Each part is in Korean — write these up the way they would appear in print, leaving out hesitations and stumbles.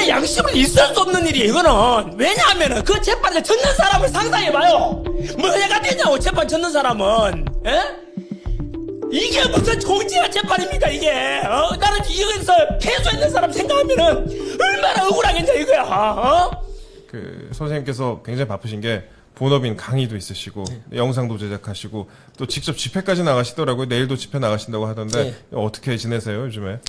아니 양심은 있을 수 없는 일이에요 이거는. 왜냐하면은 그 재판을 졌는 사람을 상상해봐요. 뭐 해가 되냐고 재판 졌는 사람은. 에? 이게 무슨 정치가 재판입니까 이게. 나는 이거에서 패소했는 사람 생각하면은 얼마나 억울하겠냐 이거야. 그 선생님께서 굉장히 바쁘신 게 본업인 강의도 있으시고 영상도 제작하시고 또 직접 집회까지 나가시더라고요. 내일도 집회 나가신다고 하던데 어떻게 지내세요 요즘에?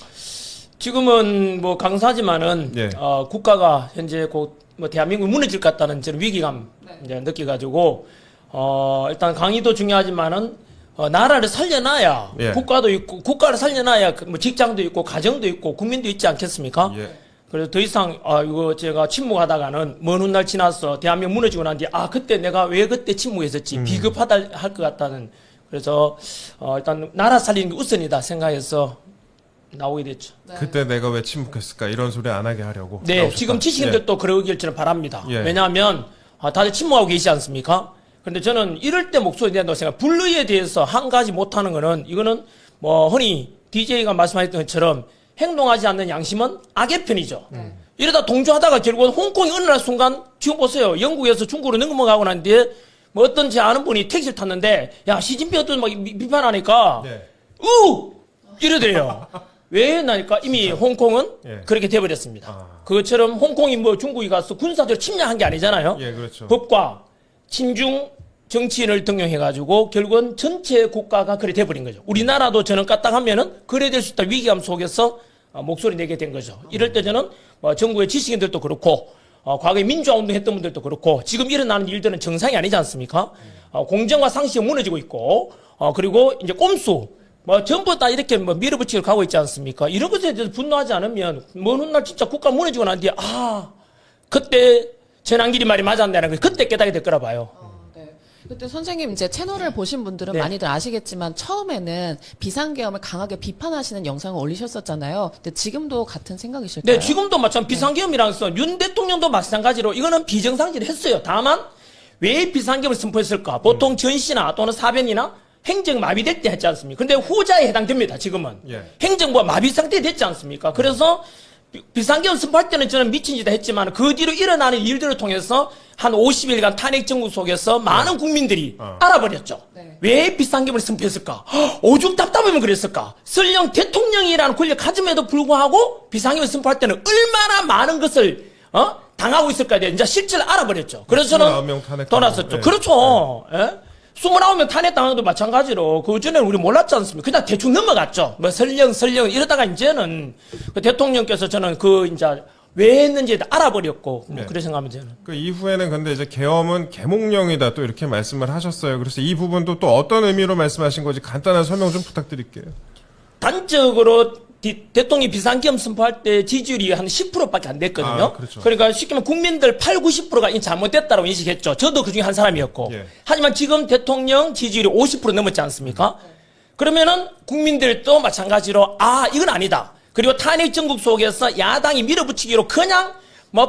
지금은 뭐 강사지만은 예. 국가가 현재 곧 뭐 대한민국이 무너질 것 같다는 저는 위기감 이제 느껴가지고 일단 강의도 중요하지만은 나라를 살려놔야 예. 국가도 있고 국가를 살려놔야 뭐 직장도 있고 가정도 있고 국민도 있지 않겠습니까? 예. 그래서 더 이상 이거 제가 침묵하다가는 먼 훗날 지나서 대한민국 무너지고 난 뒤에 그때 내가 왜 그때 침묵했었지 비겁하다 할 것 같다는. 그래서 일단 나라 살리는 게 우선이다 생각해서 나오게 됐죠. 네. 그때 내가 왜 침묵했을까 이런 소리 안 하게 하려고. 네, 나오셨다. 지금 지식인들도 그러길 저는 바랍니다. 예. 왜냐하면 다들 침묵하고 계시지 않습니까? 그런데 저는 이럴 때 목소리 낸다고 생각. 불의에 대해서 한 가지 못하는 거는 이거는 뭐 흔히 DJ가 말씀하셨던 것처럼 행동하지 않는 양심은 악의 편이죠. 이러다 동조하다가 결국은 홍콩이 어느 날 순간 지금 보세요. 영국에서 중국으로 넘어가고 난 뒤에 뭐 어떤 제 아는 분이 택시를 탔는데 야 시진핑 어떤 막 비판하니까 네. 이러더래요. 왜 나니까 이미 홍콩은 예. 그렇게 돼버렸습니다. 그것처럼 홍콩이 뭐 중국이 가서 군사적으로 침략한 게 아니잖아요. 예, 그렇죠. 법과 친중 정치인을 등용해가지고 결국은 전체 국가가 그래 돼버린 거죠. 우리나라도 저는 까딱하면은 그래 될 수 있다 위기감 속에서 목소리 내게 된 거죠. 이럴 때 저는 정부의 지식인들도 그렇고 과거에 민주화운동 했던 분들도 그렇고 지금 일어나는 일들은 정상이 아니지 않습니까? 공정과 상식이 무너지고 있고 그리고 이제 꼼수 전부 다 이렇게 밀어붙이고 가고 있지 않습니까? 이런 것에 대해서 분노하지 않으면 먼 훗날 진짜 국가 무너지고 난 뒤에 그때 전한길이 말이 맞았다는 걸 그때 깨닫게 될 거라 봐요. 네. 그때 선생님 이제 채널을 보신 분들은 네. 많이들 아시겠지만 처음에는 비상계엄을 강하게 비판하시는 영상을 올리셨었잖아요. 근데 지금도 같은 생각이실까요? 네, 지금도 마찬가지 비상계엄이라서 윤 대통령도 마찬가지로 이거는 비정상지를 했어요. 다만 왜 비상계엄을 선포했을까? 보통 전시나 또는 사변이나 행정 마비될 때 했지 않습니까? 근데 후자에 해당됩니다, 지금은. 예. 행정부가 마비 상태에 됐지 않습니까? 그래서 비상계엄 선포할 때는 저는 미친 짓다 했지만 그 뒤로 일어나는 일들을 통해서 한 50일간 탄핵 정부 속에서 많은 국민들이 알아버렸죠. 네. 왜 비상계엄을 선포했을까? 오죽 답답하면 그랬을까? 설령 대통령이라는 권력 가짐에도 불구하고 비상계엄을 선포할 때는 얼마나 많은 것을 당하고 있을까에 대해 이제 실제로 알아버렸죠. 그래서 저는 29명 탄핵 돌았었죠. 예. 그렇죠. 예? 29명 탄핵당한 것도 마찬가지로 그 전에는 우리 몰랐지 않습니까? 그냥 대충 넘어갔죠. 뭐 설령 이러다가 이제는 그 대통령께서 저는 이제 왜 했는지 알아버렸고 네. 그래 생각하면 저는. 그 이후에는 근데 이제 계엄은 계몽령이다 또 이렇게 말씀을 하셨어요. 그래서 이 부분도 또 어떤 의미로 말씀하신 건지 간단한 설명 좀 부탁드릴게요. 단적으로 대통령이 비상계엄 선포할 때 지지율이 한 10%밖에 안 됐거든요. 그렇죠. 그러니까 쉽게 말하면 국민들 80~90%가 잘못됐다고 인식했죠. 저도 그중에 한 사람이었고. 예. 하지만 지금 대통령 지지율이 50% 넘었지 않습니까? 그러면은 국민들도 마찬가지로 이건 아니다. 그리고 탄핵 정국 속에서 야당이 밀어붙이기로 그냥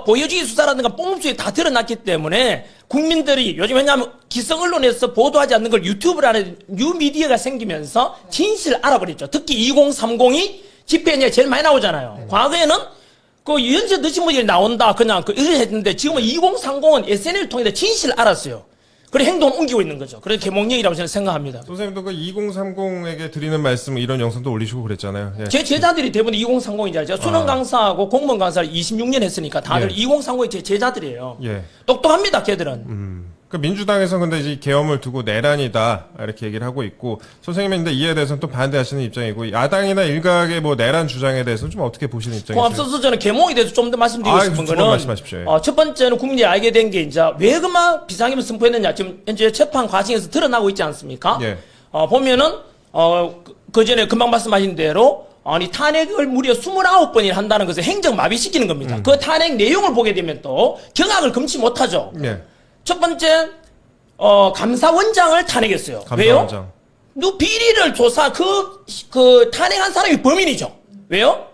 보여주기 수사라든가 뽕수에 다 드러났기 때문에 국민들이 요즘 왜냐하면 기성 언론에서 보도하지 않는 걸 유튜브를 하는 뉴미디어가 생기면서 진실을 알아버렸죠. 특히 2030이 집회에 제일 많이 나오잖아요. 과거에는 연세 드신 분들이 나온다 그냥 이렇게 했는데 지금은 2030은 SNS를 통해 진실을 알았어요. 그래 행동을 옮기고 있는 거죠. 그래서 계몽령이라고 저는 생각합니다. 선생님도 그 2030에게 드리는 말씀 이런 영상도 올리시고 그랬잖아요. 예. 제 제자들이 대부분 2030이잖아요. 제가 수능 강사하고 공무원 강사를 26년 했으니까 다들 예. 2030이 제 제자들이에요. 예. 똑똑합니다, 걔들은. 그 민주당에서 근데 이제 계엄을 두고 내란이다 이렇게 얘기를 하고 있고 선생님은 근데 이에 대해서는 또 반대하시는 입장이고 야당이나 일각의 내란 주장에 대해서는 좀 어떻게 보시는 입장이세요? 앞서서 저는 계몽에 대해서 좀 더 말씀드리고 싶은 두 번 거는 말씀하십시오. 예. 첫 번째는 국민이 알게 된 게 이제 왜 그만 비상계엄을 선포했느냐 지금 현재 재판 과정에서 드러나고 있지 않습니까? 예. 보면은 그 전에 금방 말씀하신 대로 탄핵을 무려 29번이나 한다는 것을 행정 마비시키는 겁니다. 그 탄핵 내용을 보게 되면 또 경악을 금치 못하죠. 예. 첫 번째 감사원장을 탄핵했어요. 감사원장. 왜요? 비리를 조사 탄핵한 사람이 범인이죠. 왜요?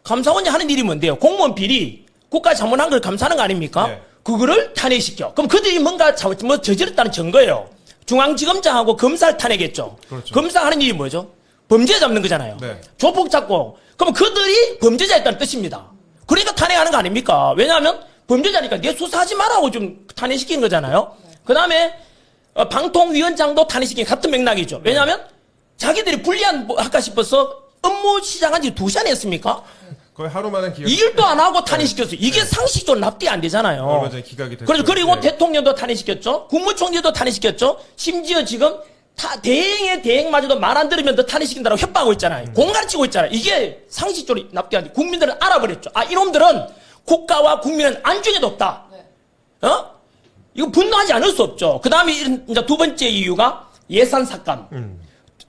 감사원이 하는 일이 뭔데요? 공무원 비리, 국가 잘못한 걸 감사하는 거 아닙니까? 네. 그거를 탄핵시켜. 그럼 그들이 뭔가 저질렀다는 증거예요. 중앙지검장하고 검사를 탄핵했죠. 그렇죠. 검사 하는 일이 뭐죠? 범죄 잡는 거잖아요. 네. 조폭 잡고. 그럼 그들이 범죄자였다는 뜻입니다. 그러니까 탄핵하는 거 아닙니까? 왜냐하면 범죄자니까 내 수사하지 말라고 좀 탄핵시킨 거잖아요. 그 다음에 방통위원장도 탄핵시킨 같은 맥락이죠. 왜냐하면 자기들이 불리한 뭐 할까 싶어서 업무 시작한 지 2시간 했습니까? 거의 하루 만에 기각. 이 일도 안 하고 탄핵시켰어요. 이게 상식적으로 납득이 안 되잖아요. 얼마 전에 기각이 됐죠. 그리고 예. 대통령도 탄핵시켰죠. 국무총리도 탄핵시켰죠. 심지어 지금 대행의 대행마저도 말 안 들으면 더 탄핵시킨다고 협박하고 있잖아요. 공갈치고 있잖아요. 이게 상식적으로 납득이 안 돼. 국민들은 알아버렸죠. 아, 이놈들은 국가와 국민은 안중에도 없다. 이거 분노하지 않을 수 없죠. 그 다음에 이제 두 번째 이유가 예산 삭감.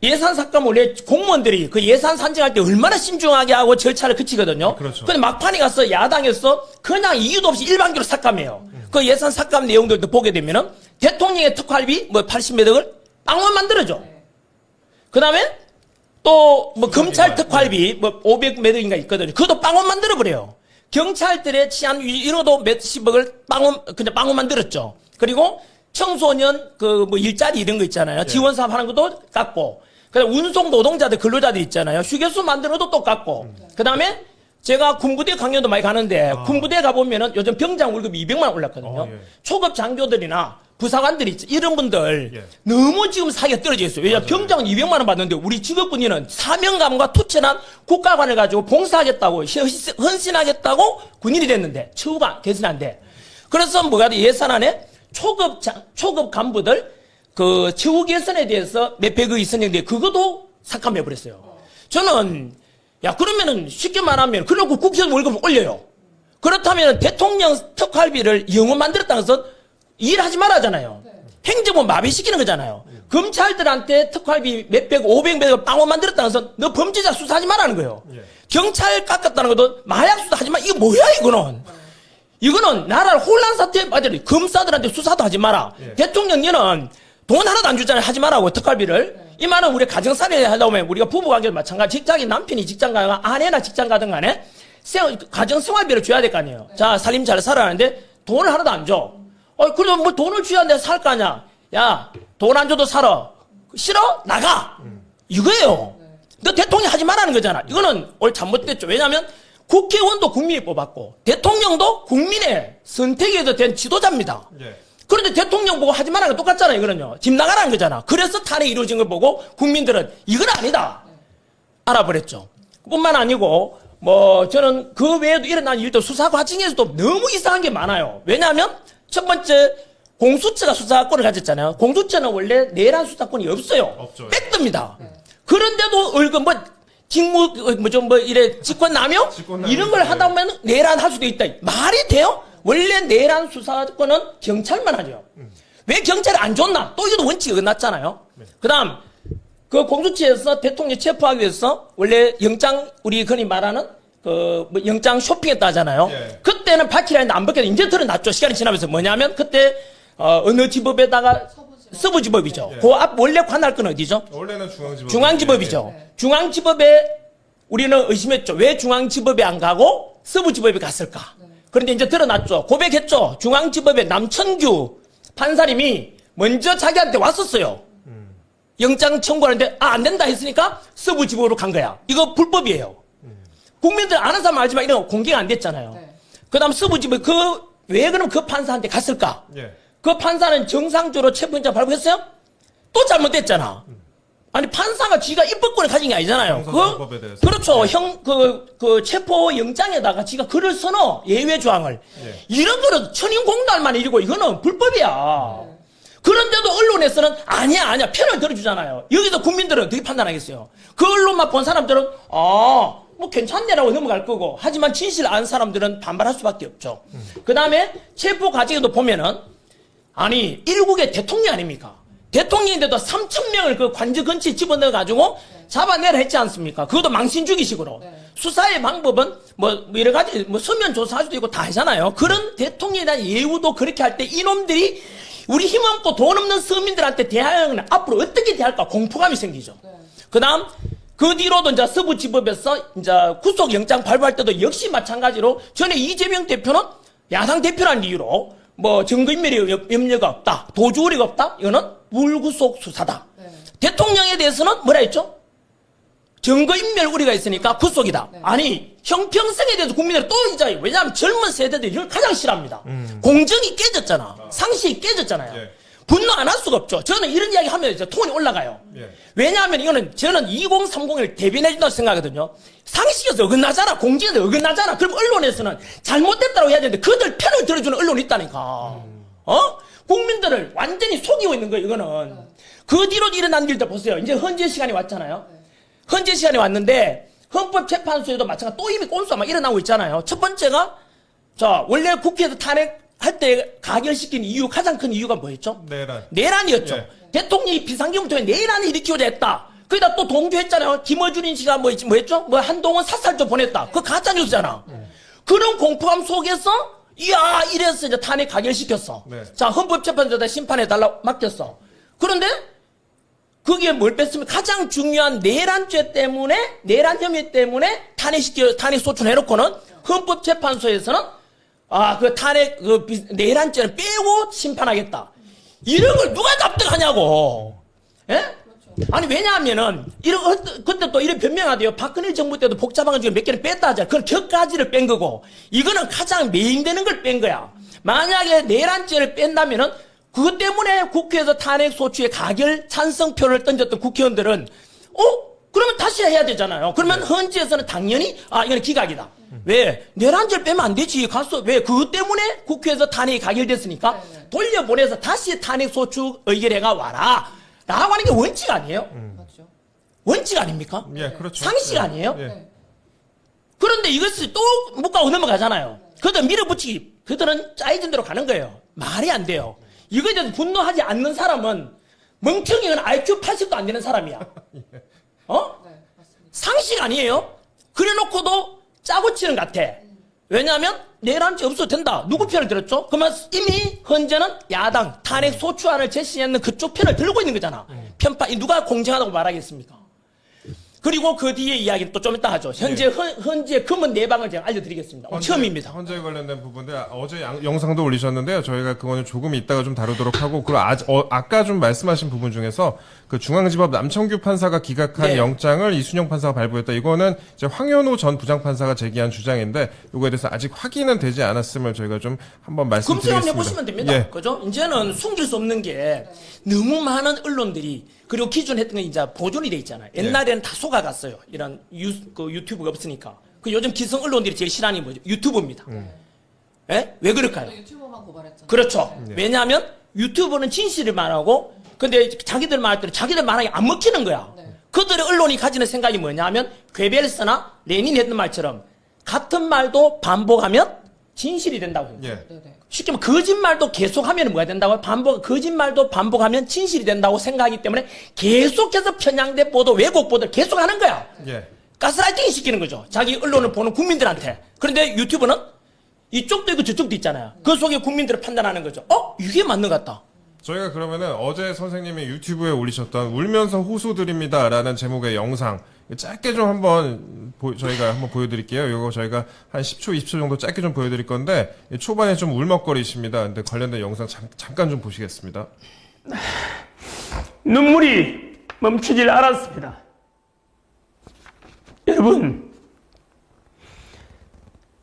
예산 삭감 원래 공무원들이 그 예산 산정할 때 얼마나 신중하게 하고 절차를 거치거든요. 그렇죠. 근데 막판에 가서 야당에서 그냥 이유도 없이 일방적으로 삭감해요. 그 예산 삭감 내용들도 보게 되면은 대통령의 특활비 뭐 80매덕을 빵원 만들어줘. 그 다음에 또 뭐 검찰 특활비 뭐 500매덕인가 있거든요. 그것도 빵원 만들어버려요. 경찰들의 치안 이런도 몇십억을 그냥 빵원 만들었죠. 그리고 청소년 그 뭐 일자리 이런 거 있잖아요. 지원 사업 하는 것도 깎고. 그다음 운송 노동자들 근로자들 있잖아요. 휴게소 만드는 것도 또 깎고. 그다음에 제가 군부대 강연도 많이 가는데 군부대 가보면은 요즘 병장 월급이 200만 원 올랐거든요. 예. 초급 장교들이나 부사관들이 있죠. 이런 분들 예. 너무 지금 사기가 떨어져 있어요. 왜냐하면 병장은 200만 원 받는데 우리 직업군인은 사명감과 투철한 국가관을 가지고 봉사하겠다고 헌신하겠다고 군인이 됐는데 처우가 개선한데 그래서 뭐가 돼? 예산안에 초급 간부들 그 처우 개선에 대해서 몇백억이 선정돼 그것도 삭감해 버렸어요. 저는 야 그러면은 쉽게 말하면 그러고 국회의원 월급을 올려요. 그렇다면 대통령 특활비를 영원 만들었다는 것은 일하지 말아잖아요. 행정부 마비시키는 거잖아요. 검찰들한테 특활비 몇백, 500매덕 빵원 만들었다는 것은 너 범죄자 수사하지 말라는 거예요. 경찰 깎았다는 것도 마약 수사하지 마. 이거 뭐야 이거는. 이거는 나라를 혼란 사태에 빠져요. 검사들한테 수사도 하지 마라. 대통령님은 돈 하나도 안 주잖아요. 하지 말라고 특활비를. 이 말은 우리 가정살이 하다 보면 우리가 부부관계도 마찬가지. 직장인 남편이 직장 가거나 아내나 직장 가든 간에 가정생활비를 줘야 될 거 아니에요. 자 살림 잘 살아가는데 돈을 하나도 안 줘. 그래도 뭐 돈을 줘야 내가 살 거 아니야. 야 돈 안 줘도 살아. 싫어? 나가. 이거예요. 너 대통령 하지 말라는 거잖아. 이거는 오늘 잘못됐죠. 왜냐하면 국회의원도 국민이 뽑았고 대통령도 국민의 선택에 의해서 된 지도자입니다. 예. 그런데 대통령 보고 하지 말라는 거 똑같잖아요. 이거는요. 집 나가라는 거잖아. 그래서 탄핵이 이루어진 걸 보고 국민들은 이건 아니다. 알아버렸죠. 뿐만 아니고 뭐 저는 그 외에도 일어난 일도 수사 과정에서도 너무 이상한 게 많아요. 왜냐하면 첫 번째 공수처가 수사권을 가졌잖아요. 공수처는 원래 내란 수사권이 없어요. 없죠. 뺐답니다. 그런데도 월급 직무 이래 직권남용 직권남용. 이런 걸 하다 보면 내란 할 수도 있다. 말이 돼요? 원래 내란 수사권은 경찰만 하죠. 왜 경찰이 안 줬나? 또 이것도 원칙이 어긋났잖아요. 그다음 그 공수처에서 대통령 체포하기 위해서 원래 영장 우리 흔히 말하는 그 뭐 영장 쇼핑했다 하잖아요. 예. 그때는 밝히라 했는데 안 밝혀서 이제 드러났죠. 시간이 지나면서 뭐냐면 그때 어느 지법에다가 서부지법이죠. 예. 그 앞 원래 관할 건 어디죠? 원래는 중앙지법. 중앙지법이죠. 중앙지법에 우리는 의심했죠. 왜 중앙지법에 안 가고 서부지법에 갔을까? 그런데 이제 드러났죠. 고백했죠. 중앙지법에 남천규 판사님이 먼저 자기한테 왔었어요. 영장 청구하는데 안 된다 했으니까 서부지법으로 간 거야. 이거 불법이에요. 국민들 아는 사람 알지만 이런 거 공개가 안 됐잖아요. 그 다음 서부지법 왜 그럼 그 판사한테 갔을까? 예. 그 판사는 정상적으로 체포영장 발부했어요? 또 잘못됐잖아. 아니 판사가 지가 입법권을 가진 게 아니잖아요. 형사사법에 대해서. 그렇죠. 그 체포영장에다가 지가 글을 써놓어 예외 조항을. 예. 이런 거는 천인공달만 일이고 이거는 불법이야. 그런데도 언론에서는 아니야 편을 들어주잖아요. 여기서 국민들은 어떻게 판단하겠어요? 그 언론만 본 사람들은 뭐 괜찮네라고 넘어갈 거고 하지만 진실 아는 사람들은 반발할 수밖에 없죠. 그 다음에 체포 과정에도 보면은 아니 일국의 대통령 아닙니까? 대통령인데도 3,000명을 그 관저 근처에 집어넣어가지고 잡아내라 했지 않습니까? 그것도 망신주기식으로. 수사의 방법은 뭐 여러 가지 뭐 서면 조사할 수도 있고 다 하잖아요. 그런 대통령에 대한 예우도 그렇게 할 때 이놈들이 우리 힘없고 돈 없는 서민들한테 대하는 앞으로 어떻게 대할까 공포감이 생기죠. 그 다음 그 뒤로도 이제 서부지법에서 이제 구속영장 발부할 때도 역시 마찬가지로 전에 이재명 대표는 야당 대표라는 이유로 뭐 증거인멸의 염려가 없다, 도주 우려가 없다, 이거는 불구속 수사다. 대통령에 대해서는 뭐라 했죠? 증거인멸 우리가 있으니까 구속이다. 아니 형평성에 대해서 국민들이 또 이제 왜냐하면 젊은 세대들이 이걸 가장 싫어합니다. 공정이 깨졌잖아. 상식이 깨졌잖아요. 예. 분노 안 할 수가 없죠. 저는 이런 이야기 하면 이제 톤이 올라가요. 예. 왜냐하면 이거는 저는 2030을 대변해준다고 생각하거든요. 상식에서 어긋나잖아. 공정에서 어긋나잖아. 그럼 언론에서는 잘못됐다고 해야 되는데 그들 편을 들어주는 언론이 있다니까. 국민들을 완전히 속이고 있는 거예요. 이거는. 그 뒤로 일어난 일들 보세요. 이제 헌재 시간이 왔잖아요. 헌재 시간이 왔는데 헌법재판소에도 마찬가지 또 이미 꼰수가 막 일어나고 있잖아요. 첫 번째가 자 원래 국회에서 탄핵할 때 가결시킨 이유 가장 큰 이유가 뭐였죠? 내란이었죠. 예. 대통령이 비상경을 통해 내란을 일으키고자 했다. 거기다 또 동조했잖아요. 김어준인 씨가 뭐 했죠? 뭐 한동훈 사살조 보냈다. 그거 가짜 뉴스잖아. 그런 공포감 속에서 이야 이래서 이제 탄핵 가결시켰어. 네. 자 헌법재판소에다 심판해달라 맡겼어. 그런데 거기에 뭘 뺐으면 가장 중요한 내란죄 때문에 내란 혐의 때문에 탄핵 소추해놓고는 헌법재판소에서는 그 탄핵 내란죄는 빼고 심판하겠다. 이런 걸 누가 납득하냐고. 예? 아니 왜냐하면은 그때 또 이런 변명하대요. 박근혜 정부 때도 복잡한 것 중에 몇 개를 뺐다 하잖아. 그건 격가지를 뺀 거고 이거는 가장 메인되는 걸 뺀 거야. 만약에 내란죄를 뺀다면은 그것 때문에 국회에서 탄핵 소추에 가결 찬성표를 던졌던 국회의원들은 그러면 다시 해야 되잖아요. 그러면 헌재에서는 당연히 이건 기각이다. 왜? 내란죄를 빼면 안 되지. 왜? 그것 때문에 국회에서 탄핵이 가결됐으니까 돌려보내서 다시 탄핵 소추 의결해가 와라. 라고 하는 게 원칙 아니에요? 맞죠. 원칙 아닙니까? 예, 그렇죠. 상식 예. 아니에요? 예. 그런데 이것을 또 묵과고 넘어가잖아요. 그들 밀어붙이기. 그들은 짜여진 대로 가는 거예요. 말이 안 돼요. 이거에 대해서 분노하지 않는 사람은 멍청이는 IQ 80도 안 되는 사람이야. 상식 아니에요? 그래 놓고도 짜고 치는 것 같아. 왜냐하면 내란죄 없어도 된다. 누구 편을 들었죠? 그러면 이미 헌재는 야당 탄핵 소추안을 제시했는 그쪽 편을 들고 있는 거잖아. 편파 누가 공정하다고 말하겠습니까? 그리고 그 뒤에 이야기는 또 좀 이따 하죠. 현재 금은 내방을 제가 알려드리겠습니다. 처음입니다. 헌재 관련된 부분들 어제 영상도 올리셨는데요. 저희가 그거는 조금 이따가 좀 다루도록 하고 그리고 아까 좀 말씀하신 부분 중에서 그 중앙지법 남청규 판사가 기각한 네. 영장을 이순영 판사가 발부했다. 이거는 이제 황현우 전 부장판사가 제기한 주장인데 이거에 대해서 아직 확인은 되지 않았음을 저희가 좀 한번 말씀드리겠습니다. 검증 해보시면 됩니다. 예. 그죠? 이제는 숨길 수 없는 게 너무 많은 언론들이 그리고 기존 했던 건 이제 보존이 돼 있잖아요. 옛날에는 다 속아갔어요. 이런 유튜브가 없으니까. 그 요즘 기성 언론들이 제일 싫어하는 게 뭐죠? 유튜브입니다. 예? 왜 그럴까요? 유튜버만 고발했잖아요. 그렇죠. 왜냐하면 유튜브는 진실을 말하고 근데 자기들 말할 때는 자기들 말하기 안 먹히는 거야. 그들의 언론이 가지는 생각이 뭐냐면 괴벨스나 레닌이 했던 말처럼 같은 말도 반복하면 진실이 된다고 해요. 예. 쉽게 말하면 거짓말도 계속하면 뭐가 된다고요? 거짓말도 반복하면 진실이 된다고 생각하기 때문에 계속해서 편향된 보도, 왜곡 보도를 계속하는 거야. 예. 가스라이팅 시키는 거죠. 자기 언론을 보는 국민들한테. 그런데 유튜브는 이쪽도 있고 저쪽도 있잖아요. 그 속에 국민들을 판단하는 거죠. 이게 맞는 것 같다. 저희가 그러면은 어제 선생님이 유튜브에 올리셨던 울면서 호소드립니다라는 제목의 영상 짧게 좀 한번 저희가 한번 보여드릴게요. 이거 저희가 한 10초, 20초 정도 짧게 좀 보여드릴 건데 초반에 좀 울먹거리십니다. 근데 관련된 영상 잠깐 좀 보시겠습니다. 눈물이 멈추질 않았습니다. 여러분,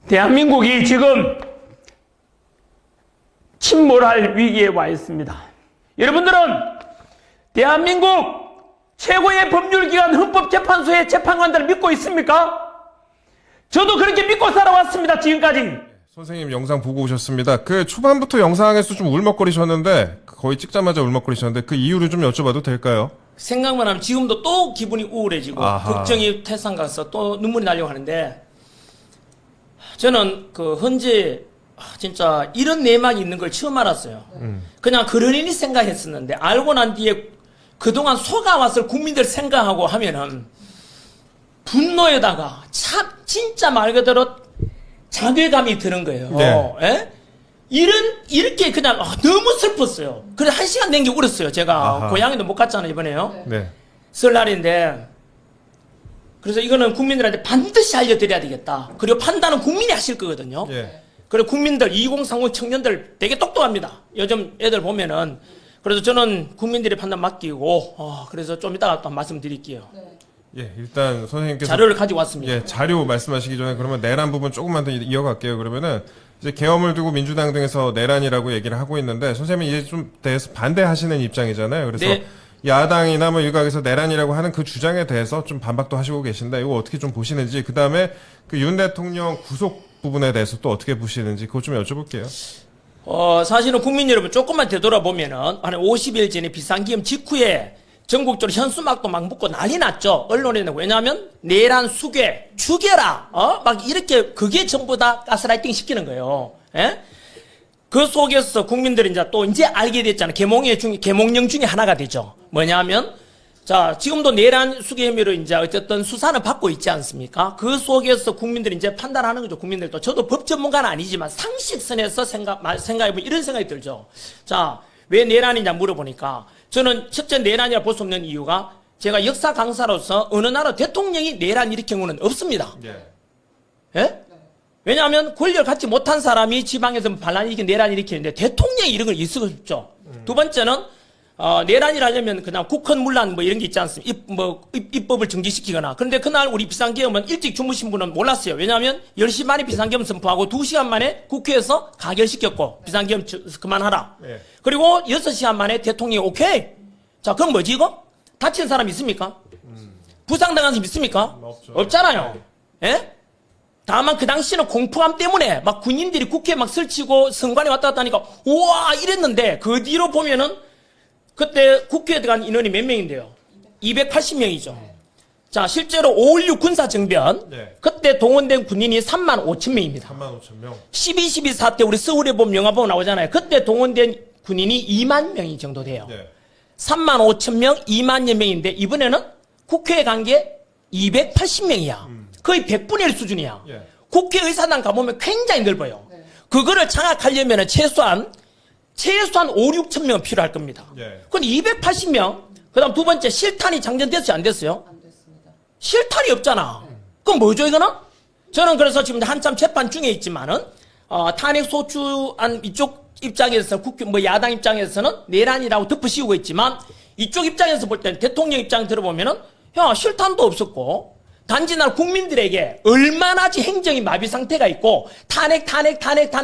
대한민국이 지금 침몰할 위기에 와 있습니다. 여러분들은 대한민국 최고의 법률기관 헌법재판소의 재판관들을 믿고 있습니까? 저도 그렇게 믿고 살아왔습니다, 지금까지. 선생님 영상 보고 오셨습니다. 그 초반부터 영상에서 좀 울먹거리셨는데 거의 찍자마자 울먹거리셨는데 그 이유를 좀 여쭤봐도 될까요? 생각만 하면 지금도 또 기분이 우울해지고 아하. 걱정이 태산가서 또 눈물이 나려고 하는데 저는 그 헌재 진짜 이런 내막이 있는 걸 처음 알았어요. 그냥 그러려니 생각했었는데 알고 난 뒤에 그동안 속아왔을 국민들 생각하고 하면은 분노에다가 참 진짜 말 그대로 자괴감이 드는 거예요. 네. 예? 이렇게 그냥 너무 슬펐어요. 그래 1시간 낸 게 울었어요. 제가 아하. 고향에도 못 갔잖아요 이번에요. 네. 설날인데 그래서 이거는 국민들한테 반드시 알려드려야 되겠다. 그리고 판단은 국민이 하실 거거든요. 예. 그리고 국민들 2030 청년들 되게 똑똑합니다. 요즘 애들 보면은 그래서 저는 국민들의 판단 맡기고 그래서 좀 이따가 또 말씀드릴게요. 예, 일단 선생님께서 자료를 가지고 왔습니다. 예, 자료 말씀하시기 전에 그러면 내란 부분 조금만 더 이어갈게요. 그러면은 이제 계엄을 두고 민주당 등에서 내란이라고 얘기를 하고 있는데 선생님이 이제 좀 대해서 반대하시는 입장이잖아요. 그래서 네. 야당이나 뭐 일각에서 내란이라고 하는 그 주장에 대해서 좀 반박도 하시고 계신데 이거 어떻게 좀 보시는지 그 다음에 그 윤 대통령 구속 부분에 대해서 또 어떻게 보시는지 그것 좀 여쭤볼게요. 사실은 국민 여러분 조금만 되돌아보면은 한 50일 전에 비상기금 직후에 전국적으로 현수막도 막 묶고 난리 났죠. 언론에는. 왜냐하면 내란 수괴 죽여라. 막 이렇게 그게 전부 다 가스라이팅 시키는 거예요. 예? 그 속에서 국민들이 이제 또 이제 알게 됐잖아요. 계몽령 중에 하나가 되죠. 뭐냐면 자, 지금도 내란 수괴 혐의로 이제 어쨌든 수사는 받고 있지 않습니까? 그 속에서 국민들이 이제 판단하는 거죠. 국민들도. 저도 법 전문가는 아니지만 상식선에서 생각해보면 이런 생각이 들죠. 자, 왜 내란이냐 물어보니까 저는 첫째 내란이라 볼 수 없는 이유가 제가 역사 강사로서 어느 나라 대통령이 내란 일으킨 경우는 없습니다. 예. 예? 왜냐하면 권력을 갖지 못한 사람이 지방에서 반란 일으키는 내란 일으키는데 대통령이 이런 걸 있을 수 없죠. 두 번째는 내란이라 하려면 그냥 국헌문란 뭐 이런 게 있지 않습니까? 입법을 정지시키거나. 그런데 그날 우리 비상계엄은 일찍 주무신 분은 몰랐어요. 왜냐하면 10시 만에 비상계엄 선포하고 2시간 만에 국회에서 가결시켰고 비상계엄 그만하라. 예. 그리고 6시간 만에 대통령이 오케이. 자, 그럼 뭐지 이거? 다친 사람 있습니까? 부상당한 사람 있습니까? 없죠. 없잖아요. 예? 다만 그 당시는 공포감 때문에 막 군인들이 국회에 막 설치고 선관위 왔다 갔다 하니까 우와 이랬는데 그 뒤로 보면은 그때 국회에 들어간 인원이 몇 명인데요? 280명이죠. 자, 실제로 5.16 군사정변 네. 그때 동원된 군인이 35,000명입니다. 35,000명. 12.12 사태 우리 서울에 보면 영화 보면 나오잖아요. 그때 동원된 군인이 2만 명이 정도 돼요. 네. 35,000명, 2만여 명인데 이번에는 국회에 간 게 280명이야. 거의 100분의 1 수준이야. 예. 국회의사당 가보면 굉장히 넓어요. 그거를 장악하려면 최소한 5, 6천 명은 필요할 겁니다. 예. 그건 280명. 그 다음 두 번째 실탄이 장전됐어요? 안 됐어요? 안 됐습니다. 실탄이 없잖아. 그럼 뭐죠 이거는? 저는 그래서 지금 한참 재판 중에 있지만은 탄핵 소추안 이쪽 입장에서 야당 입장에서는 내란이라고 덮어씌우고 있지만 이쪽 입장에서 볼 때는 대통령 입장 들어보면은 야 실탄도 없었고 단지 날 국민들에게 얼마나지 행정이 마비 상태가 있고 탄핵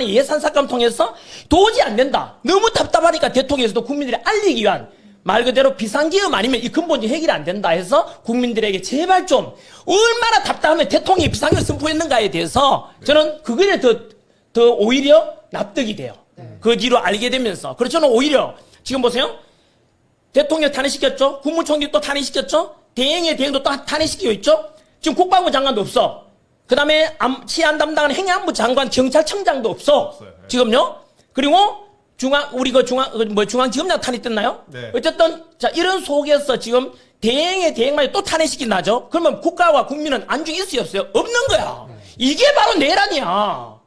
예산 삭감 통해서 도저히 안 된다. 너무 답답하니까 대통령에서도 국민들이 알리기 위한 말 그대로 비상계엄 아니면 이 근본적인 해결이 안 된다 해서 국민들에게 제발 좀 얼마나 답답하면 대통령이 비상계엄 선포했는가에 대해서 저는 그거에 더 오히려 납득이 돼요. 그 뒤로 알게 되면서. 그래서 저는 오히려 지금 보세요. 대통령 탄핵시켰죠. 국무총리 또 탄핵시켰죠. 대행의 대행도 또 탄핵시키고 있죠. 지금 국방부 장관도 없어. 그 다음에 치안 담당하는 행안부 장관, 경찰청장도 없어. 없어요. 네. 지금요. 그리고 중앙지검장 탄핵됐나요? 네. 어쨌든 자 이런 속에서 지금 대행의 대행만이 또 탄핵시킨다죠. 그러면 국가와 국민은 안중에 있어요 없어요? 없는 거야. 이게 바로 내란이야.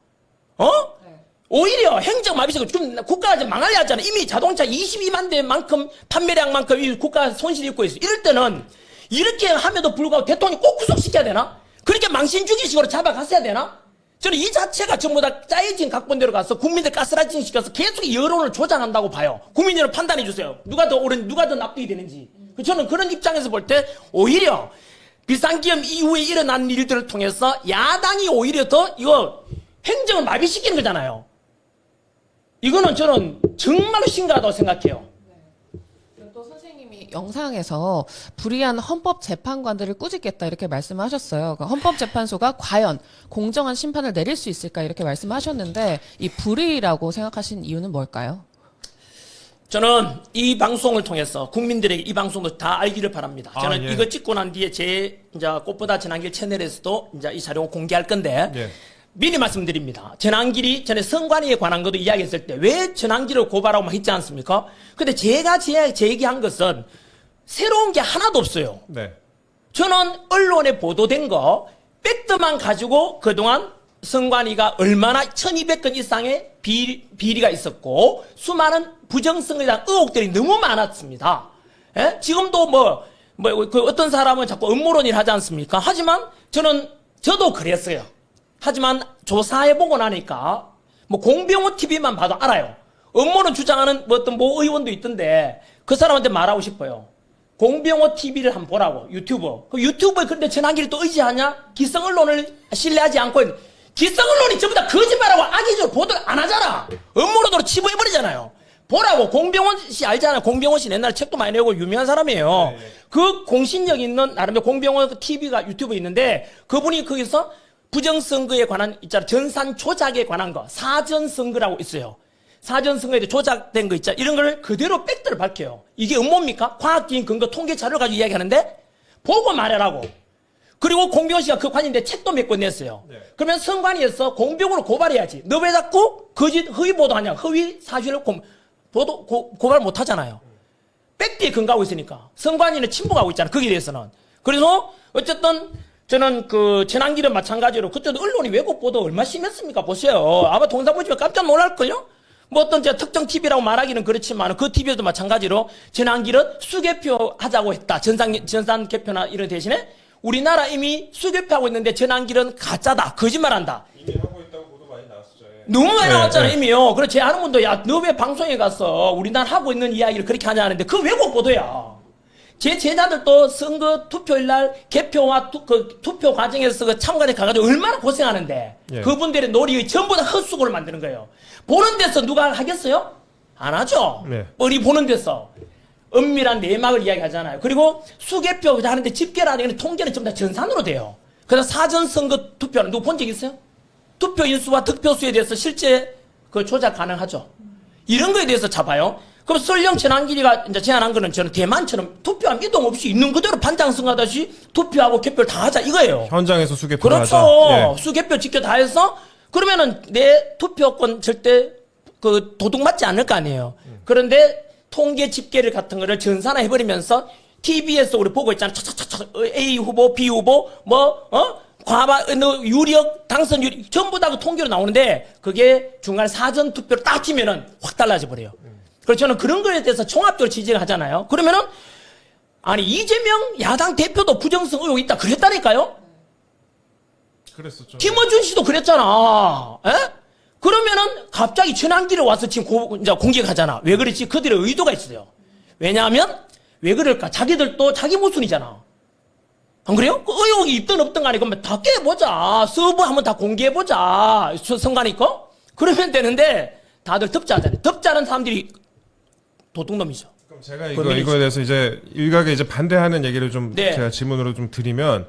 오히려 행정마비세가 좀 국가가 좀 망할려 하잖아. 이미 자동차 22만 대만큼 판매량만큼 이 국가 손실이 있고 있어. 이럴 때는 이렇게 함에도 불구하고 대통령이 꼭 구속시켜야 되나? 그렇게 망신주기식으로 잡아갔어야 되나? 저는 이 자체가 전부 다 짜여진 각본대로 가서 국민들 가스라이팅 시켜서 계속 여론을 조장한다고 봐요. 국민 여러분 판단해 주세요. 누가 더 납득이 되는지. 저는 그런 입장에서 볼 때 오히려 비상기엄 이후에 일어난 일들을 통해서 야당이 오히려 더 이거 행정을 마비시키는 거잖아요. 이거는 저는 정말로 심각하다고 생각해요. 또 선생님이 영상에서 불의한 헌법재판관들을 꾸짖겠다 이렇게 말씀하셨어요. 그러니까 헌법재판소가 과연 공정한 심판을 내릴 수 있을까 이렇게 말씀하셨는데 이 불의라고 생각하신 이유는 뭘까요? 저는 이 방송을 통해서 국민들에게 이 방송도 다 알기를 바랍니다. 저는 예. 이거 찍고 난 뒤에 이제 꽃보다 전환길 채널에서도 이제 이 자료 공개할 건데 예. 미리 말씀드립니다. 전환길이 전에 선관위에 관한 것도 이야기했을 때 왜 전환길을 고발하고 막 했지 않습니까? 근데 제가 제기한 것은 새로운 게 하나도 없어요. 네. 저는 언론에 보도된 거 팩트만 가지고 그동안 선관위가 얼마나 1200건 이상의 비리가 있었고 수많은 부정성에 대한 의혹들이 너무 많았습니다. 예? 지금도 그 어떤 사람은 자꾸 음모론을 하지 않습니까? 하지만 저도 그랬어요. 하지만 조사해보고 나니까 공병호 TV만 봐도 알아요. 음모론 주장하는 어떤 의원도 있던데 그 사람한테 말하고 싶어요. 공병호 TV를 한번 보라고, 유튜브. 그 유튜브에 그런데 전환기를 또 의지하냐? 기성 언론을 신뢰하지 않고, 기성 언론이 전부 다 거짓말하고 악의적으로 보도를 안 하잖아. 음모론으로 치부해버리잖아요. 보라고. 공병원 씨 알잖아요. 공병원 씨 옛날에 책도 많이 내고 유명한 사람이에요. 그 공신력 있는 나름대로 공병원 TV가 유튜브에 있는데 그분이 거기서 부정선거에 관한 있잖아. 전산 조작에 관한 거. 사전선거라고 있어요. 사전선거에 조작된 거 있잖아. 이런 걸 그대로 팩트를 밝혀요. 이게 음모입니까? 과학적인 근거 통계 자료를 가지고 이야기하는데 보고 말하라고. 그리고 공병원 씨가 그 관인데 책도 몇 권 냈어요. 그러면 선관위에서 공병으로 고발해야지. 너 왜 자꾸 거짓 허위 보도하냐? 허위 사실을 고발 못 하잖아요. 팩트에 근거하고 있으니까. 선관위는 침묵하고 있잖아. 거기에 대해서는. 그래서 어쨌든 저는 그 재난기는 마찬가지로 그때도 언론이 왜곡 보도 얼마나 심했습니까? 보세요. 아마 동상 보시면 깜짝 놀랄걸요? 뭐 어떤 특정 TV라고 말하기는 그렇지만 그 TV에도 마찬가지로 재난기는 수개표 하자고 했다. 전산 개표나 이런 대신에 우리나라 이미 수개표하고 있는데 재난기는 가짜다. 거짓말한다. 이미 하고 있다고 보도 많이 나왔었죠. 예. 너무 많이 네, 나왔잖아, 네. 이미요. 그래서 제 아는 분도, 야, 너 왜 방송에 가서 우리나라 하고 있는 이야기를 그렇게 하냐 하는데, 그 왜곡 보도야. 제 제자들도 선거 투표일 날 개표와 투표 과정에서 그 참관에 가가지고 얼마나 고생하는데, 예. 그분들의 놀이 전부 다 헛수고를 만드는 거예요. 보는 데서 누가 하겠어요? 안 하죠. 네. 우리 보는 데서. 은밀한 내막을 이야기하잖아요. 그리고 수개표 하는데 집계라는 통계는 전부 다 전산으로 돼요. 그래서 사전선거 투표는 누구 본 적 있어요? 투표 인수와 득표수에 대해서 실제 그 조작 가능하죠. 이런 거에 대해서 잡아요. 그럼 설령 재난기가 이제 제안한 거는 저는 대만처럼 투표함 이동 없이 있는 그대로 반장승하듯이 투표하고 개표를 다 하자 이거예요. 현장에서 수개표를 그렇죠. 하자. 예. 수개표 직접 다 해서 그러면은 내 투표권 절대 그 도둑 맞지 않을 거 아니에요. 그런데 통계 집계를 같은 거를 전산화해버리면서 TV에서 우리 보고 있잖아. 차차차차 A 후보, B 후보, 유력, 당선 유력, 전부 다 그 통계로 나오는데 그게 중간 사전 투표를 딱 치면은 확 달라져 버려요. 그래서 저는 그런 거에 대해서 종합적으로 지적을 하잖아요. 그러면은, 아니, 이재명 야당 대표도 부정성 의혹이 있다. 그랬다니까요? 그랬었죠. 김어준 씨도 그랬잖아. 에? 그러면은 갑자기 전환기를 와서 지금 이제 공격하잖아. 왜 그랬지? 그들의 의도가 있어요. 왜냐하면, 왜 그럴까? 자기들도 자기 모순이잖아. 안 그래요? 그 의혹이 있든 없든 간에 그러면 다 깨보자. 서버 한번 다 공개해보자. 선관위 거? 그러면 되는데 다들 덮자잖아요. 덮자는 사람들이 도둑놈이죠. 그럼 제가 이거에 대해서 이제 일각에 이제 반대하는 얘기를 좀 네. 제가 질문으로 좀 드리면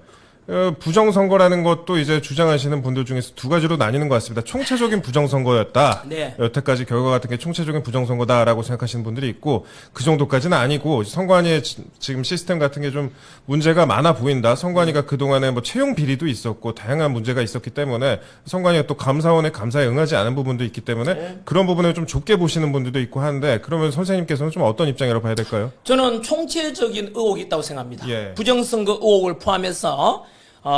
부정선거라는 것도 이제 주장하시는 분들 중에서 두 가지로 나뉘는 것 같습니다. 총체적인 부정선거였다. 네. 여태까지 결과 같은 게 총체적인 부정선거다라고 생각하시는 분들이 있고 그 정도까지는 아니고 선관위의 지금 시스템 같은 게 좀 문제가 많아 보인다. 선관위가 그동안에 뭐 채용 비리도 있었고 다양한 문제가 있었기 때문에 선관위가 또 감사원의 감사에 응하지 않은 부분도 있기 때문에 그런 부분을 좀 좁게 보시는 분들도 있고 하는데 그러면 선생님께서는 좀 어떤 입장이라고 봐야 될까요? 저는 총체적인 의혹이 있다고 생각합니다. 예. 부정선거 의혹을 포함해서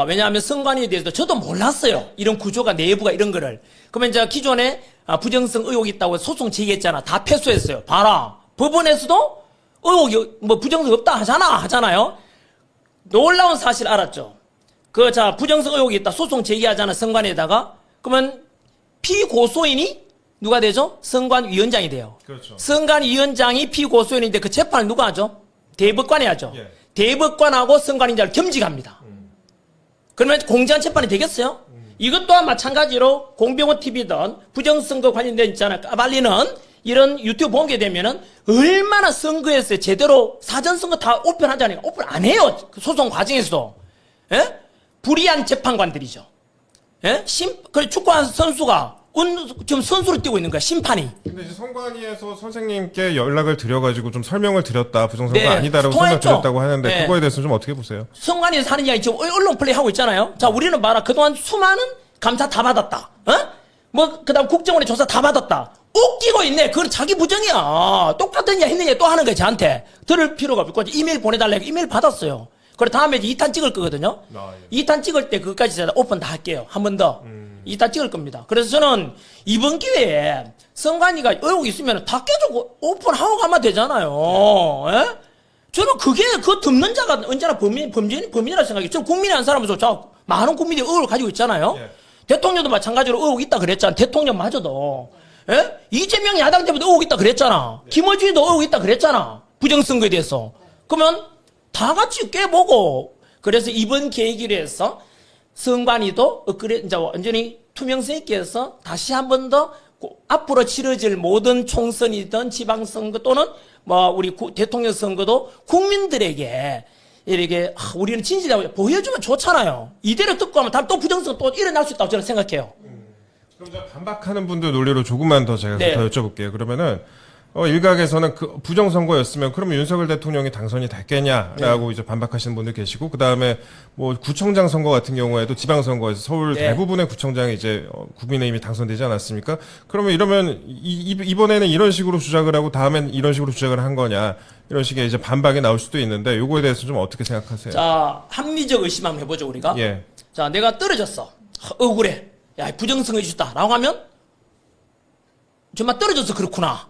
왜냐하면 선관위에 대해서 저도 몰랐어요. 이런 구조가 내부가 이런 거를. 그러면 이제 기존에 부정성 의혹이 있다고 소송 제기했잖아. 다 패소했어요. 봐라. 법원에서도 의혹이 뭐 부정성 없다 하잖아요. 놀라운 사실 알았죠. 부정성 의혹이 있다. 소송 제기하잖아. 선관위에다가. 그러면 피고소인이 누가 되죠? 선관위원장이 돼요. 그렇죠. 선관위원장이 피고소인인데 그 재판을 누가 하죠? 대법관이 하죠. 예. 대법관하고 선관위원장을 겸직합니다. 그러면 공정한 재판이 되겠어요? 이것 또한 마찬가지로 공병호 TV든 부정선거 관련된 있잖아요. 까발리는 이런 유튜브 보게 되면은 얼마나 선거에서 제대로 사전선거 다 오픈하잖아요. 오픈 안 해요. 그 소송 과정에서도. 예? 불이한 재판관들이죠. 예? 그래 축구 선수가 지금 선수를 뛰고 있는 거야. 심판이. 근데 이제 선관위에서 선생님께 연락을 드려가지고 좀 설명을 드렸다. 부정선거 네, 아니다라고 통화했죠. 설명드렸다고 하는데 네. 그거에 대해서 좀 어떻게 보세요? 선관위에서 하는 이야기 지금 언론 플레이 하고 있잖아요. 자, 우리는 봐라. 그동안 수많은 감사 다 받았다. 그다음 국정원의 조사 다 받았다. 웃기고 있네. 그건 자기 부정이야. 똑같은 이야기 했느냐 또 하는 거야, 저한테. 들을 필요가 없고 이메일 보내달라고 이메일 받았어요. 그래 다음에 이제 2탄 찍을 거거든요. 2탄 찍을 때 그것까지 제가 오픈 다 할게요. 한 번 더. 2탄 찍을 겁니다. 그래서 저는 이번 기회에 선관위가 의혹이 있으면 다 깨주고 오픈하고 가면 되잖아요. 예? 저는 그거 덮는 자가 언제나 범인이라 생각해요. 저 국민이 한 사람으로서 많은 국민이 의혹을 가지고 있잖아요. 예. 대통령도 마찬가지로 의혹 있다 그랬잖아. 대통령마저도. 예? 이재명 야당 때문에 의혹 있다 그랬잖아. 김어준이도 의혹 있다 그랬잖아. 부정선거에 대해서. 그러면 다 같이 꿰보고 그래서 이번 계기로 해서 선관위도 그래 이제 완전히 투명성 있게 해서 다시 한 번 더 앞으로 치러질 모든 총선이든 지방선거 또는 뭐 우리 대통령 선거도 국민들에게 이렇게 우리는 진실이라고 보여주면 좋잖아요. 이대로 듣고 하면 다음 또 부정선 또 일어날 수 있다고 저는 생각해요. 그럼 제가 반박하는 분들 논리로 조금만 더 제가 네. 더 여쭤볼게요. 그러면은 일각에서는 그 부정선거였으면 그러면 윤석열 대통령이 당선이 됐겠냐라고 이제 반박하시는 분들 계시고 그 다음에 뭐 구청장 선거 같은 경우에도 지방선거에서 서울 네. 대부분의 구청장이 이제 국민의힘이 당선되지 않았습니까? 그러면 이러면 이번에는 이런 식으로 주장을 하고 다음엔 이런 식으로 주장을 한 거냐 이런 식의 이제 반박이 나올 수도 있는데 요거에 대해서 좀 어떻게 생각하세요? 자, 합리적 의심 한번 해보죠 우리가. 예. 자, 내가 떨어졌어. 억울해. 야, 부정선거 있었다. 라고 하면 정말 떨어져서 그렇구나.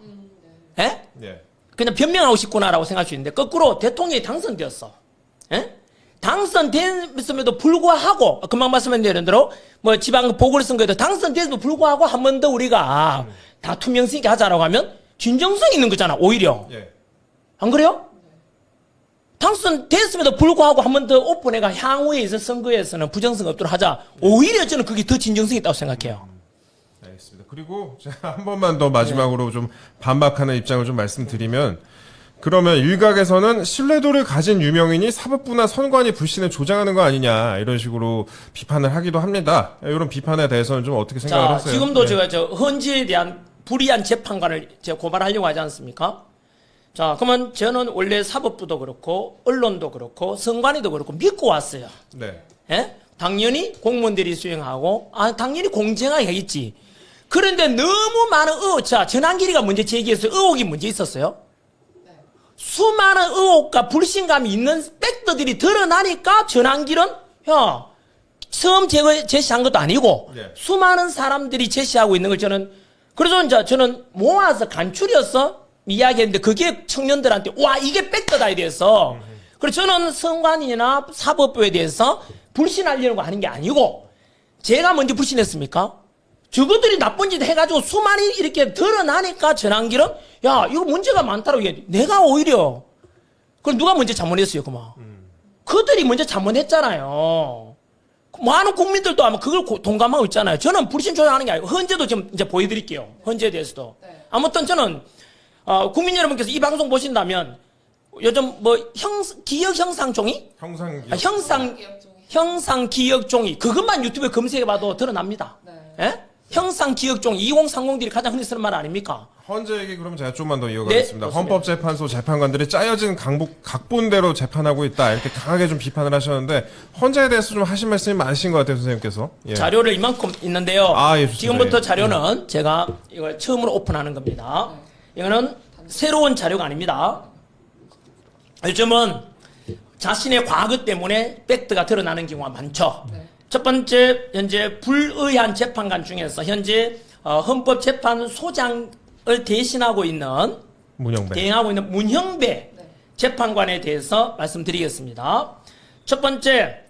예? 예. 그냥 변명하고 싶구나라고 생각할 수 있는데 거꾸로 대통령이 당선되었어. 예? 당선됐음에도 불구하고 금방 말씀드린 대로 뭐 지방 보궐선거에도 당선됐음에도 불구하고 한 번 더 우리가 다 투명성 있게 하자라고 하면 진정성 있는 거잖아 오히려. 예. 안 그래요? 당선됐음에도 불구하고 한 번 더 오픈해가 향후에 있을 선거에서는 부정선거 없도록 하자. 오히려 저는 그게 더 진정성 있다고 생각해요. 알겠습니다. 그리고 제가 한 번만 더 마지막으로 좀 반박하는 입장을 좀 말씀드리면 그러면 일각에서는 신뢰도를 가진 유명인이 사법부나 선관위 불신을 조장하는 거 아니냐 이런 식으로 비판을 하기도 합니다. 이런 비판에 대해서는 좀 어떻게 생각을 자, 하세요? 지금도 네. 제가 저 헌지에 대한 불이한 재판관을 제가 고발하려고 하지 않습니까? 자, 그러면 저는 원래 사법부도 그렇고 언론도 그렇고 선관위도 그렇고 믿고 왔어요. 네. 예? 당연히 공무원들이 수행하고 당연히 공정하게 하겠지. 그런데 너무 많은 의혹, 자, 전환길이가 문제 제기해서 의혹이 문제 있었어요. 수많은 의혹과 불신감이 있는 팩트들이 드러나니까 전환길은 야 처음 제시한 것도 아니고 네. 수많은 사람들이 제시하고 있는 걸 그래서 이제 저는 모아서 간추려서 이야기했는데 그게 청년들한테 와 이게 팩트다 이래서 그래서 저는 선관위나 사법부에 대해서 불신하려고 하는 게 아니고 제가 먼저 불신했습니까? 저것들이 나쁜 짓 해가지고 수많이 이렇게 드러나니까 전환길은 야 이거 문제가 많다고 얘기해. 내가 오히려 그럼 누가 먼저 잘못했어요 그만. 그들이 먼저 잘못했잖아요. 많은 국민들도 아마 그걸 동감하고 있잖아요. 저는 불신 조장하는 게 아니고 헌재도 지금 이제 보여드릴게요. 헌재에 대해서도. 아무튼 저는 국민 여러분께서 이 방송 보신다면 요즘 뭐 기억 형상종이 형상 기억 종이 그것만 유튜브에 검색해봐도 드러납니다. 예? 형상 기억 종이 2030들이 가장 흔히 쓰는 말 아닙니까? 헌재 얘기 그럼 제가 좀만 더 이어가겠습니다. 네, 헌법재판소 재판관들이 짜여진 각본대로 재판하고 있다 이렇게 강하게 좀 비판을 하셨는데 헌재에 대해서 좀 하신 말씀이 많으신 것 같아요 선생님께서. 예. 자료를 이만큼 있는데요. 아, 예, 좋습니다. 지금부터 예. 자료는 제가 이걸 처음으로 오픈하는 겁니다. 이거는 새로운 자료가 아닙니다. 요즘은 자신의 과거 때문에 팩트가 드러나는 경우가 많죠. 첫 번째 현재 불의한 재판관 중에서 현재 헌법재판소장을 대신하고 있는 문영배. 대행하고 있는 문형배 재판관에 대해서 말씀드리겠습니다. 첫 번째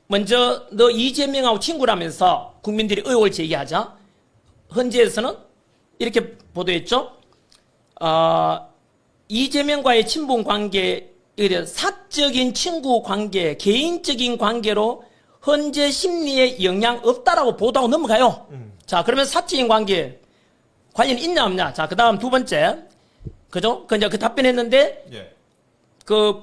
먼저 너 이재명하고 친구라면서 국민들이 의혹을 제기하자 헌재에서는 이렇게 보도했죠. 이재명과의 친분 관계 사적인 친구 관계, 개인적인 관계로 헌재 심리에 영향 없다라고 보도하고 넘어가요. 자, 그러면 사적인 관계 관련 있냐 없냐? 자, 그다음 두 번째, 그죠? 그 이제 그 답변했는데 예. 그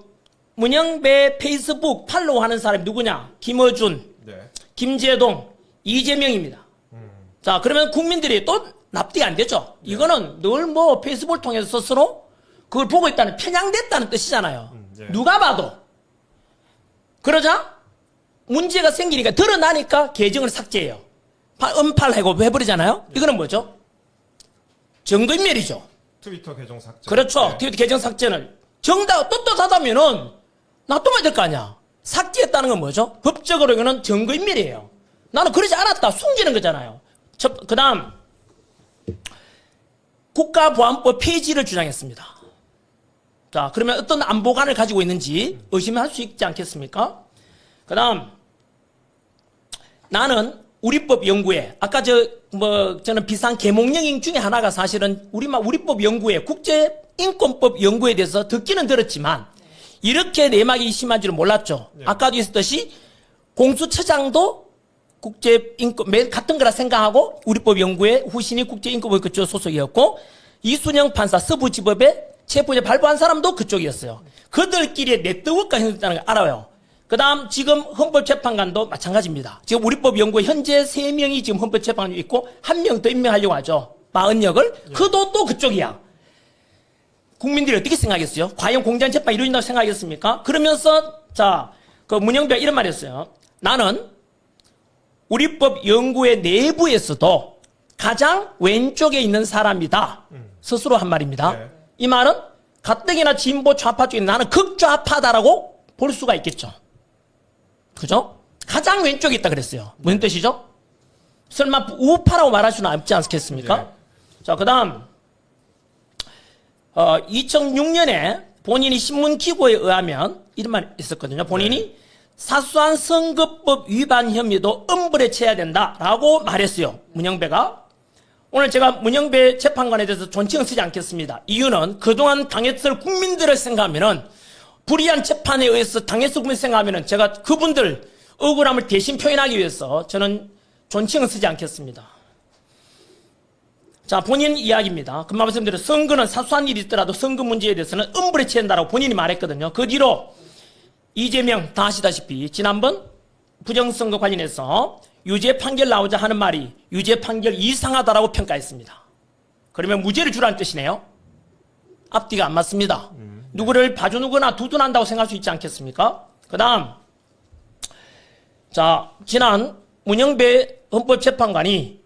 문영배 페이스북 팔로우하는 사람이 누구냐? 김어준, 네. 김재동, 이재명입니다. 자, 그러면 국민들이 또 납득이 안 되죠. 이거는 늘 뭐 페이스북을 통해서 스스로 그걸 보고 있다는 편향됐다는 뜻이잖아요. 예. 누가 봐도. 그러자 문제가 생기니까 드러나니까 계정을 삭제해요. 은팔하고 해버리잖아요. 이거는 뭐죠? 증거인멸이죠. 트위터 계정 삭제. 그렇죠. 네. 트위터 계정 삭제는 정답 떳떳하다면은 놔두면 될 거 아니야. 삭제했다는 건 뭐죠? 법적으로 이거는 증거인멸이에요. 나는 그러지 않았다. 숨기는 거잖아요. 그 다음 국가보안법 폐지를 주장했습니다. 자, 그러면 어떤 안보관을 가지고 있는지 의심할 수 있지 않겠습니까? 그 다음 나는 우리법 연구회 저는 비상 계몽령인 중에 하나가 사실은 우리법 연구회 국제 인권법 연구에 대해서 듣기는 들었지만 이렇게 내막이 심한 줄은 몰랐죠. 아까도 있었듯이 공수처장도 국제인권 같은 거라 생각하고 우리법 연구에 후신이 국제인권법 그쪽 소속이었고 이순영 판사 서부지법에 체포제 발부한 사람도 그쪽이었어요. 그들끼리의 네트워크가 형성됐다는 걸 알아요. 그 다음 지금 헌법재판관도 마찬가지입니다. 지금 우리법 연구에 현재 3명이 지금 헌법재판관이 있고 1명 더 임명하려고 하죠. 마은역을. 그도 또 그쪽이야. 국민들이 어떻게 생각했어요? 과연 공정한 재판이 이루어진다고 생각했습니까? 그러면서 자, 그 문영배가 이런 말 했어요. 나는 우리법 연구의 내부에서도 가장 왼쪽에 있는 사람이다. 스스로 한 말입니다. 네. 이 말은 가뜩이나 진보 좌파 쪽에 나는 극좌파다라고 볼 수가 있겠죠. 그죠? 가장 왼쪽에 있다 그랬어요. 무슨 뜻이죠? 설마 우파라고 말할 수는 없지 않겠습니까? 네. 자, 그 다음 2006년에 본인이 신문기고에 의하면 이런 말이 있었거든요. 본인이 사소한 선거법 위반 혐의도 엄벌에 처해야 된다라고 말했어요. 문영배가. 오늘 제가 문영배 재판관에 대해서 존칭을 쓰지 않겠습니다. 이유는 그동안 당했을 국민들을 생각하면은 불의한 재판에 의해서 당했을 국민을 생각하면은 제가 그분들 억울함을 대신 표현하기 위해서 저는 존칭을 쓰지 않겠습니다. 자, 본인 이야기입니다. 금방 말씀드린 선거는 사소한 일이 있더라도 선거 문제에 대해서는 엄벌에 처한다라고 본인이 말했거든요. 그 뒤로 이재명 다 아시다시피 지난번 부정선거 관련해서 유죄 판결 나오자 하는 말이 유죄 판결 이상하다라고 평가했습니다. 그러면 무죄를 주라는 뜻이네요. 앞뒤가 안 맞습니다. 누구를 봐주거나 두둔한다고 생각할 수 있지 않겠습니까? 그 다음 자, 지난 문영배 헌법재판관이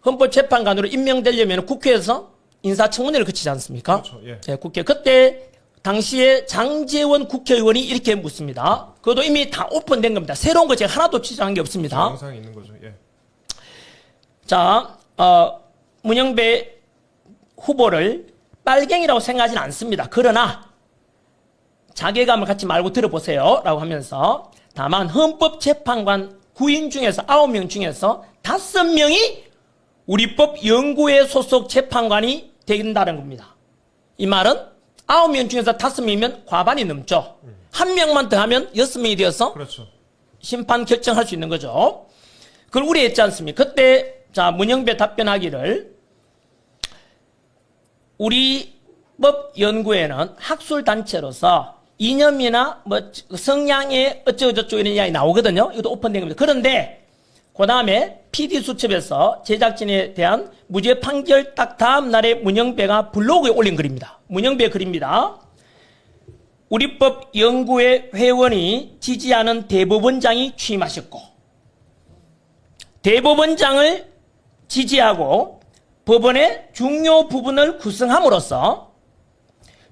헌법재판관으로 임명되려면 국회에서 인사청문회를 거치지 않습니까? 그렇죠. 예. 네, 국회. 그때 당시에 장제원 국회의원이 이렇게 묻습니다. 그것도 이미 다 오픈된 겁니다. 새로운 거 제가 하나도 지적한 게 없습니다. 영상이 있는 거죠. 예. 자, 문영배 후보를 빨갱이라고 생각하지는 않습니다. 그러나 자괴감을 갖지 말고 들어보세요 라고 하면서 다만 헌법재판관 9인 중에서 9명 중에서 5명이 우리법 연구회 소속 재판관이 된다는 겁니다. 이 말은 9명 중에서 5명이면 과반이 넘죠. 1명만 더 하면 6명이 되어서 그렇죠. 심판 결정할 수 있는 거죠. 그걸 우려했지 않습니까? 그때 자, 문영배 답변하기를 우리법 연구에는 학술 단체로서 이념이나 뭐 성향의 어쩌고저쩌고 이런 이야기 나오거든요. 이것도 오픈된 겁니다. 그런데 그 다음에 PD수첩에서 제작진에 대한 무죄 판결 딱 다음 날에 문영배가 블로그에 올린 글입니다. 문영배의 글입니다. 우리법 연구회 회원이 지지하는 대법원장이 취임하셨고 대법원장을 지지하고 법원의 중요 부분을 구성함으로써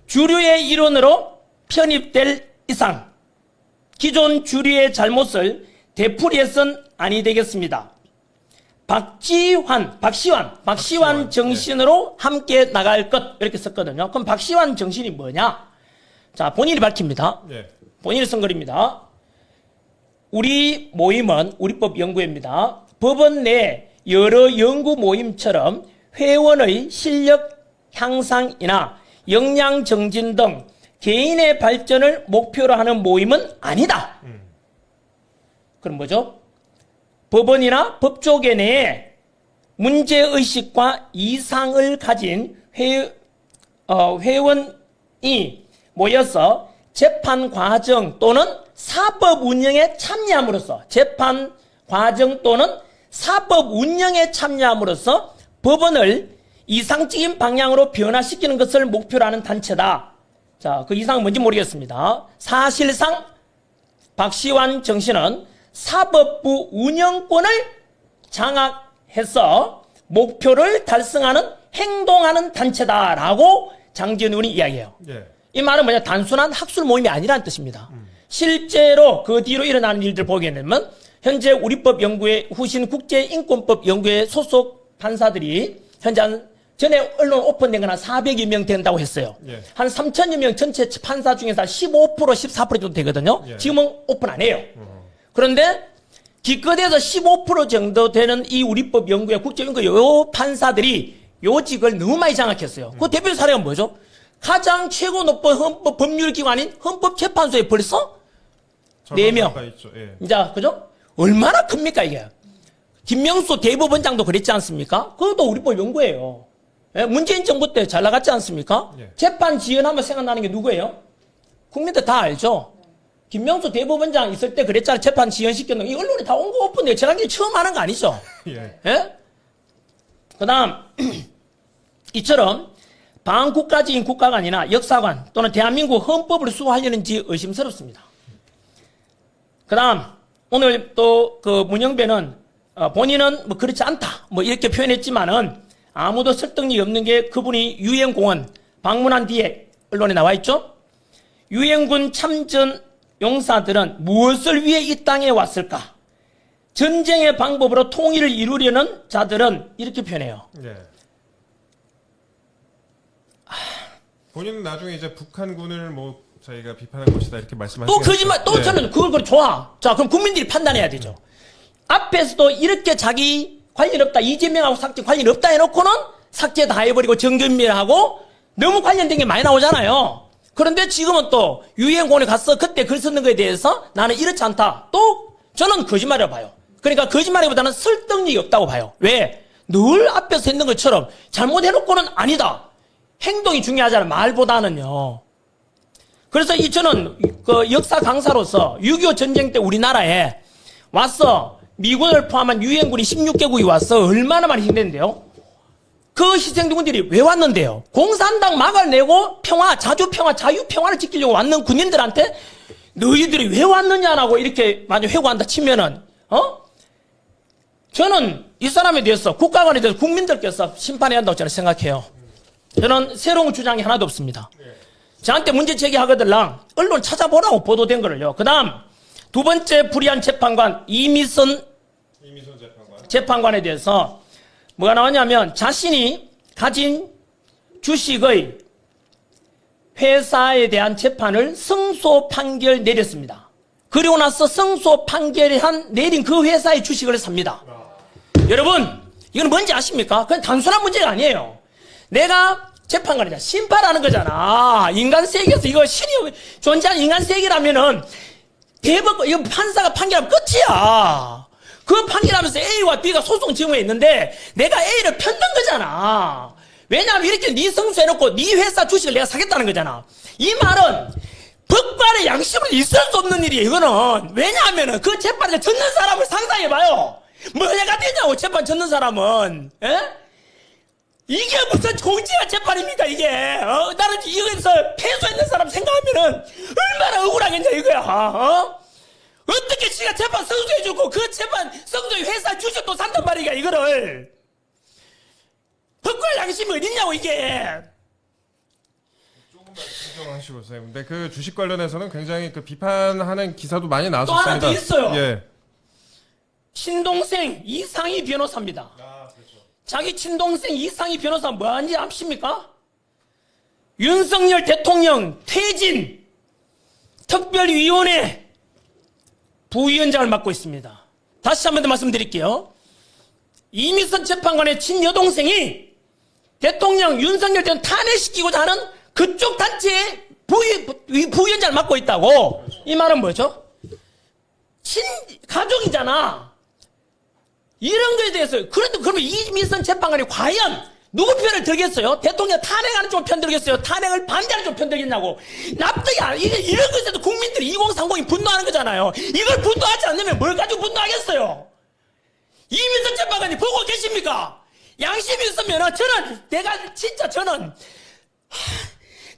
주류의 일원으로 편입될 이상 기존 주류의 잘못을 되풀이해서는 아니 되겠습니다. 박시환 정신으로 함께 나갈 것 이렇게 썼거든요. 그럼 박시환 정신이 뭐냐? 자, 본인이 밝힙니다. 예. 본인이 쓴 글입니다. 우리 모임은 우리법 연구회입니다. 법원 내 여러 연구 모임처럼 회원의 실력 향상이나 역량 정진 등 개인의 발전을 목표로 하는 모임은 아니다. 그럼 뭐죠? 법원이나 법조계 내에 문제의식과 이상을 가진 회원이 모여서 재판 과정 또는 사법 운영에 참여함으로써 재판 과정 또는 사법 운영에 참여함으로써 법원을 이상적인 방향으로 변화시키는 것을 목표로 하는 단체다. 자, 그 이상은 뭔지 모르겠습니다. 사실상 박시환 정신은 사법부 운영권을 장악해서 목표를 달성하는 행동하는 단체다라고 장지현 의원이 이야기해요. 예. 이 말은 뭐냐? 단순한 학술 모임이 아니라는 뜻입니다. 실제로 그 뒤로 일어나는 일들 보게 되면 현재 우리법 연구회 후신 국제인권법 연구회 소속 판사들이 현재 전에 언론 오픈된 건 한 400여 명 된다고 했어요. 예. 한 3천여 명 전체 판사 중에서 한 15%, 14% 정도 되거든요. 예. 지금은 오픈 안 해요. 그런데 기껏해서 15% 정도 되는 이 우리법 연구회 국제연구 요 판사들이 요직을 너무 많이 장악했어요. 그 대표 사례가 뭐죠? 가장 최고 높은 헌법 법률기관인 헌법재판소에 벌써 4명. 가까이 있죠. 예. 이제 그죠? 얼마나 큽니까 이게? 김명수 대법원장도 그랬지 않습니까? 그것도 우리 법 연구예요. 예? 문재인 정부 때 잘 나갔지 않습니까? 예. 재판 지연하면 생각나는 게 누구예요? 국민들 다 알죠? 김명수 대법원장 있을 때 그랬잖아요. 재판 지연시켰는 거. 이 언론에 다 온 거 오픈돼요. 지난주에 처음 하는 거 아니죠? 예. 예? 그 다음, 이처럼 반국가적인 국가가 아니라 역사관 또는 대한민국 헌법을 수호하려는지 의심스럽습니다. 그 다음, 오늘 또 그 문영배는 본인은 뭐 그렇지 않다. 뭐 이렇게 표현했지만은 아무도 설득력이 없는 게 그분이 유엔공원 방문한 뒤에 언론에 나와 있죠? 유엔군 참전 용사들은 무엇을 위해 이 땅에 왔을까? 전쟁의 방법으로 통일을 이루려는 자들은 이렇게 표현해요. 예. 본인은 나중에 이제 북한군을 뭐 저희가 비판한 것이다 이렇게 말씀하시죠. 또 거짓말, 또 저는 그걸 그래 좋아. 자, 그럼 국민들이 판단해야 되죠. 앞에서도 이렇게 자기 관련 없다, 이재명하고 삭제 관련 없다 해놓고는 삭제 다 해버리고 정견밀하고 너무 관련된 게 많이 나오잖아요. 그런데 지금은 또 유엔공원에 가서 그때 글 쓰는 거에 대해서 나는 이렇지 않다. 또 저는 거짓말이라고 봐요. 그러니까 거짓말보다는 설득력이 없다고 봐요. 왜? 늘 앞에서 했는 것처럼 잘못해놓고는 아니다. 행동이 중요하잖아요. 말보다는요. 그래서 저는 그 역사 강사로서 6.25 전쟁 때 우리나라에 와서 미군을 포함한 유엔군이 16개국이 와서 얼마나 많이 희생됐는데요. 그 희생군들이 왜 왔는데요? 공산당 막을 내고 평화, 자주평화, 자유평화를 지키려고 왔는 군인들한테 너희들이 왜 왔느냐라고 이렇게 만약 회고한다 치면은 저는 이 사람에 대해서 국가관에 대해서 국민들께서 심판해야 한다고 저는 생각해요. 저는 새로운 주장이 하나도 없습니다. 저한테 문제 제기하거들랑 언론 찾아보라고 보도된 거를요. 그 다음 두 번째 불의한 재판관 이미선 재판관에 대해서 뭐가 나왔냐면 자신이 가진 주식의 회사에 대한 재판을 승소 판결 내렸습니다. 그리고 나서 승소 판결을 내린 그 회사의 주식을 삽니다. 여러분 이건 뭔지 아십니까? 그냥 단순한 문제가 아니에요. 내가 재판관이잖아. 심판하는 거잖아. 인간 세계에서 이거 신이 존재하는 인간 세계라면은 대법관, 이거 판사가 판결하면 끝이야. 그 판결하면서 A와 B가 소송 지음에 있는데 내가 A를 편든 거잖아. 왜냐하면 이렇게 네 승소해놓고 네 회사 주식을 내가 사겠다는 거잖아. 이 말은 법관의 양심으로 있을 수 없는 일이에요. 이거는. 왜냐하면은 그 재판을 졌는 사람을 상상해봐요. 뭐 해가 되냐고 재판 졌는 사람은. 에? 이게 무슨 공직의 재판입니까 이게. 나는 이거에서 패소했는 사람 생각하면은 얼마나 억울하겠냐 이거야. 어떻게 지가 재판 승소해주고 그 재판 승소의 회사 주식도 산단 말이야 이거를. 법과 양심이 어딨냐고 이게. 조금만 진정하시고 선생님. 근데 그 주식 관련해서는 굉장히 그 비판하는 기사도 많이 또 나왔었습니다. 하나 더 있어요. 예. 친동생 이상희 변호사입니다. 그렇죠. 자기 친동생 이상희 변호사 뭐 하는지 아십니까? 윤석열 대통령 퇴진 특별위원회 부위원장을 맡고 있습니다. 다시 한 번 더 말씀드릴게요. 이미선 재판관의 친여동생이 대통령 윤석열 대통령 탄핵시키고자 하는 그쪽 단체의 부위원장을 맡고 있다고. 이 말은 뭐죠? 가족이잖아. 이런 거에 대해서. 그런데 그러면 이미선 재판관이 과연 누구 편을 들겠어요? 대통령 탄핵하는 쪽 편 들겠어요? 탄핵을 반대하는 쪽 편 들겠냐고. 납득이 안, 이런 것에도 국민들이 2030이 분노하는 거잖아요. 이걸 분노하지 않으면 뭘 가지고 분노하겠어요? 이민선 재판관이 보고 계십니까? 양심이 있으면 저는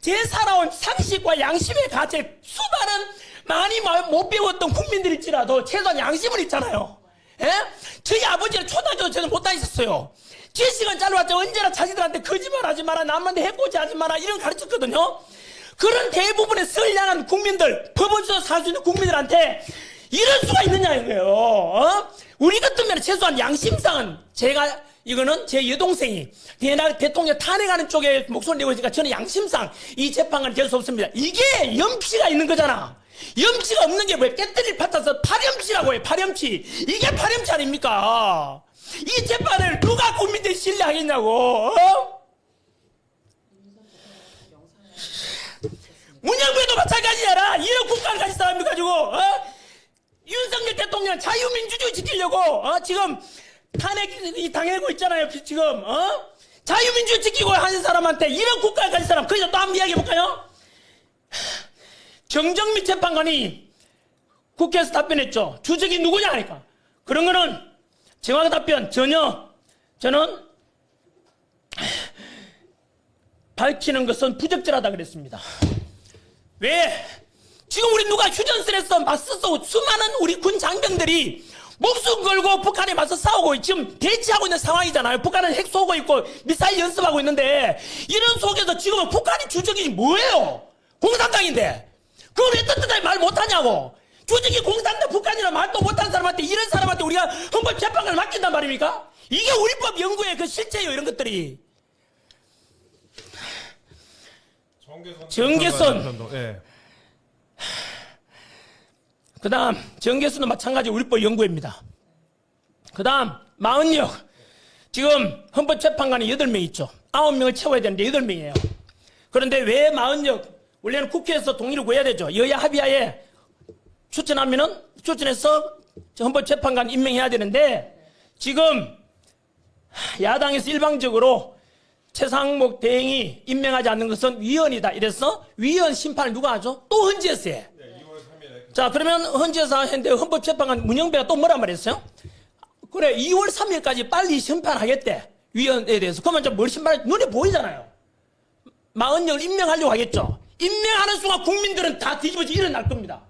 제 살아온 상식과 양심의 가치 수많은 많이 못 배웠던 국민들일지라도 최소한 양심은 있잖아요. 예? 저희 아버지는 초등학교 저는 못 다니셨어요. 제 시간 짧았죠. 언제나 자기들한테 거짓말 하지 마라, 남한테 해코지 하지 마라, 이런 거 가르쳤거든요. 그런 대부분의 선량한 국민들, 법 없이서 살 수 있는 국민들한테 이럴 수가 있느냐, 이거예요. 우리 같으면 최소한 양심상은 이거는 제 여동생이 대통령 탄핵하는 쪽에 목소리 내고 있으니까 저는 양심상 이 재판관이 될 수 없습니다. 이게 염치가 있는 거잖아. 염치가 없는 게 뭐예요? 깨뜨릴 pat아서 파렴치라고 해요. 파렴치. 이게 파렴치 아닙니까? 이 재판을 누가 국민들이 신뢰하겠냐고. 문영부에도 마찬가지잖아. 이런 국가를 가진 사람을 가지고 윤석열 대통령 자유민주주의 지키려고 지금 탄핵이 당하고 있잖아요. 지금 자유민주주의 지키고 하는 사람한테 이런 국가를 가진 사람. 그래서 또 한번 이야기해볼까요? 정정미 재판관이 국회에서 답변했죠. 주적이 누구냐 하니까. 그런 거는 정확한 답변 전혀 저는 밝히는 것은 부적절하다 그랬습니다. 왜? 지금 우리 누가 휴전선에서 맞서서 수많은 우리 군 장병들이 목숨 걸고 북한에 맞서 싸우고 지금 대치하고 있는 상황이잖아요. 북한은 핵 쏘고 있고 미사일 연습하고 있는데 이런 속에서 지금은 북한이 주적이 뭐예요? 공산당인데 그걸 왜 떳떳하게 말 못하냐고. 주적이 공산당 북한이라 말도 못하는 사람한테 이런 사람한테 우리가 헌법재판관을 맡긴단 말입니까? 이게 우리법 연구의 그 실체예요. 이런 것들이. 정계선. 예. 그 다음 정계수는 마찬가지 우리법 연구입니다. 그 다음 마은역. 지금 헌법재판관이 8명 있죠. 9명을 채워야 되는데 8명이에요. 그런데 왜 마은역? 원래는 국회에서 동의를 구해야 되죠. 여야 합의하에 추천해서 헌법재판관 임명해야 되는데 지금 야당에서 일방적으로 최상목 대행이 임명하지 않는 것은 위헌이다. 이래서 위헌 심판을 누가 하죠? 또 헌재에서 해. 네, 2월 3일에. 자, 그러면 헌재에서 했는데 헌법재판관 문영배가 또 뭐란 말했어요? 그래, 2월 3일까지 빨리 심판하겠대. 위헌에 대해서. 그러면 좀 뭘 심판할지 눈에 보이잖아요. 마은역을 임명하려고 하겠죠. 임명하는 순간 국민들은 다 뒤집어져 일어날 겁니다.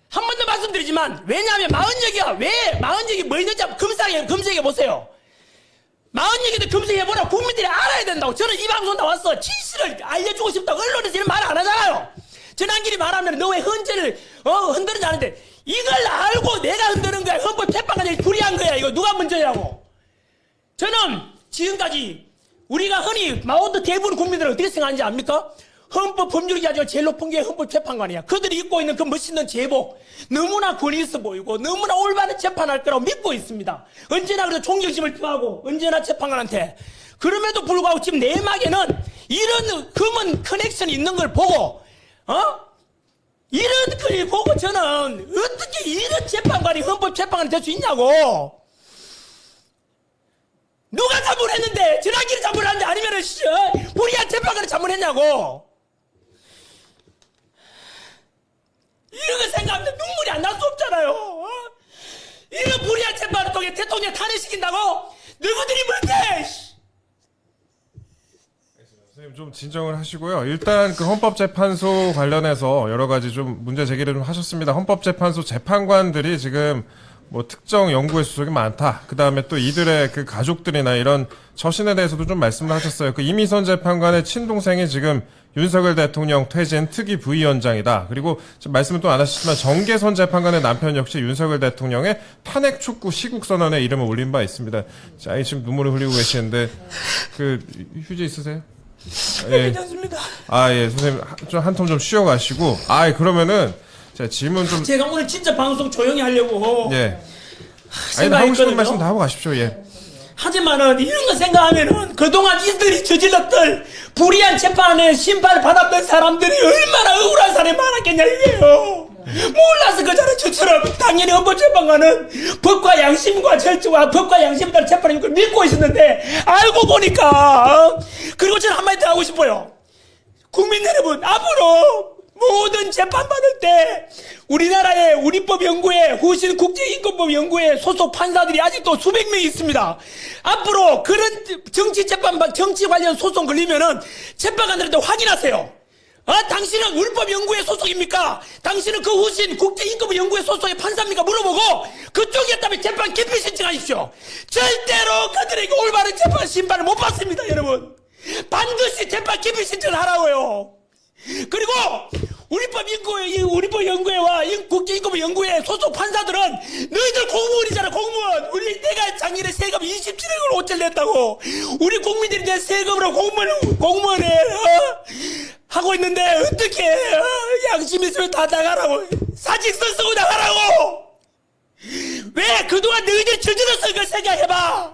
한 번 더 말씀드리지만 왜냐하면 마은역이야. 왜 마은역이 뭐 있는지 검색해 보세요. 마은역에도 검색해보라. 국민들이 알아야 된다고. 저는 이 방송 나와서 진실을 알려주고 싶다고. 언론에서 이런 말 안 하잖아요. 전환길이 말하면 너 왜 헌재를 흔드는지 아는데 이걸 알고 내가 흔드는 거야. 헌법재판관이 불이한 거야. 이거 누가 문제냐고. 저는 지금까지 우리가 흔히 마오도 대부분 국민들은 어떻게 생각하는지 압니까? 헌법 법률이 아니라 제일 높은 게 헌법재판관이야. 그들이 입고 있는 그 멋있는 제복 너무나 권위 있어 보이고 너무나 올바른 재판할 거라고 믿고 있습니다. 언제나 그래도 존경심을 표하고 언제나 재판관한테. 그럼에도 불구하고 지금 내막에는 이런 검은 커넥션이 있는 걸 보고 이런 걸 보고 저는 어떻게 이런 재판관이 헌법재판관이 될 수 있냐고. 누가 자문했는데 전환길이 자문했는데 아니면은 불이한 재판관이 자문했냐고. 이런 거 생각하면 눈물이 안 날 수 없잖아요. 이런 불이한 재판을 통해 대통령 탄핵시킨다고? 누구들이 뭔데? 선생님 좀 진정을 하시고요. 일단 그 헌법재판소 관련해서 여러 가지 좀 문제 제기를 좀 하셨습니다. 헌법재판소 재판관들이 지금 뭐 특정 연구에 수석이 많다. 그 다음에 또 이들의 그 가족들이나 이런 처신에 대해서도 좀 말씀을 하셨어요. 그 이미선 재판관의 친동생이 지금 윤석열 대통령 퇴진 특위 부위원장이다. 그리고 지금 말씀은 또 안 하셨지만 정계선 재판관의 남편 역시 윤석열 대통령의 탄핵 촉구 시국 선언에 이름을 올린 바 있습니다. 자, 지금 눈물을 흘리고 계시는데 그 휴지 있으세요? 예. 괜찮습니다. 예, 선생님 좀 한 텀 좀 쉬어가시고. 그러면은 제가 질문 좀. 제가 오늘 진짜 방송 조용히 하려고. 예. 아니, 하고 싶은 생각했거든요. 말씀 다 하고 가십시오. 예. 하지만은 이런 거 생각하면은 그동안 이들이 저질렀던 불이한 재판에 심판을 받았던 사람들이 얼마나 억울한 사람이 많았겠냐 이게요. 몰라서 그자는 저처럼 당연히 헌법재판관은 법과 양심과 절차와 법과 양심에 따른 재판인 걸 믿고 있었는데 알고 보니까 그리고 저는 한마디 더 하고 싶어요. 국민 여러분, 앞으로 모든 재판받을 때 우리나라의 우리법연구회 후신 국제인권법연구회 소속 판사들이 아직도 수백 명이 있습니다. 앞으로 그런 정치 관련 소송 걸리면은 재판관들한테 확인하세요. 당신은 우리법연구회 소속입니까? 당신은 그 후신 국제인권법연구회 소속의 판사입니까? 물어보고 그쪽이었다면 재판 기피 신청하십시오. 절대로 그들에게 올바른 재판 심판을 못 받습니다, 여러분. 반드시 재판 기피 신청을 하라고요. 그리고 우리법 연구회와 국제인권연구회 소속 판사들은 너희들 공무원이잖아, 공무원. 내가 작년에 세금 27억을 5천 냈다고. 우리 국민들이 내 세금으로 공무원에 하고 있는데 어떻게 양심 있으면 다 나가라고. 사직서 쓰고 나가라고. 왜 그동안 너희들이 저질렀어? 그걸 생각해봐.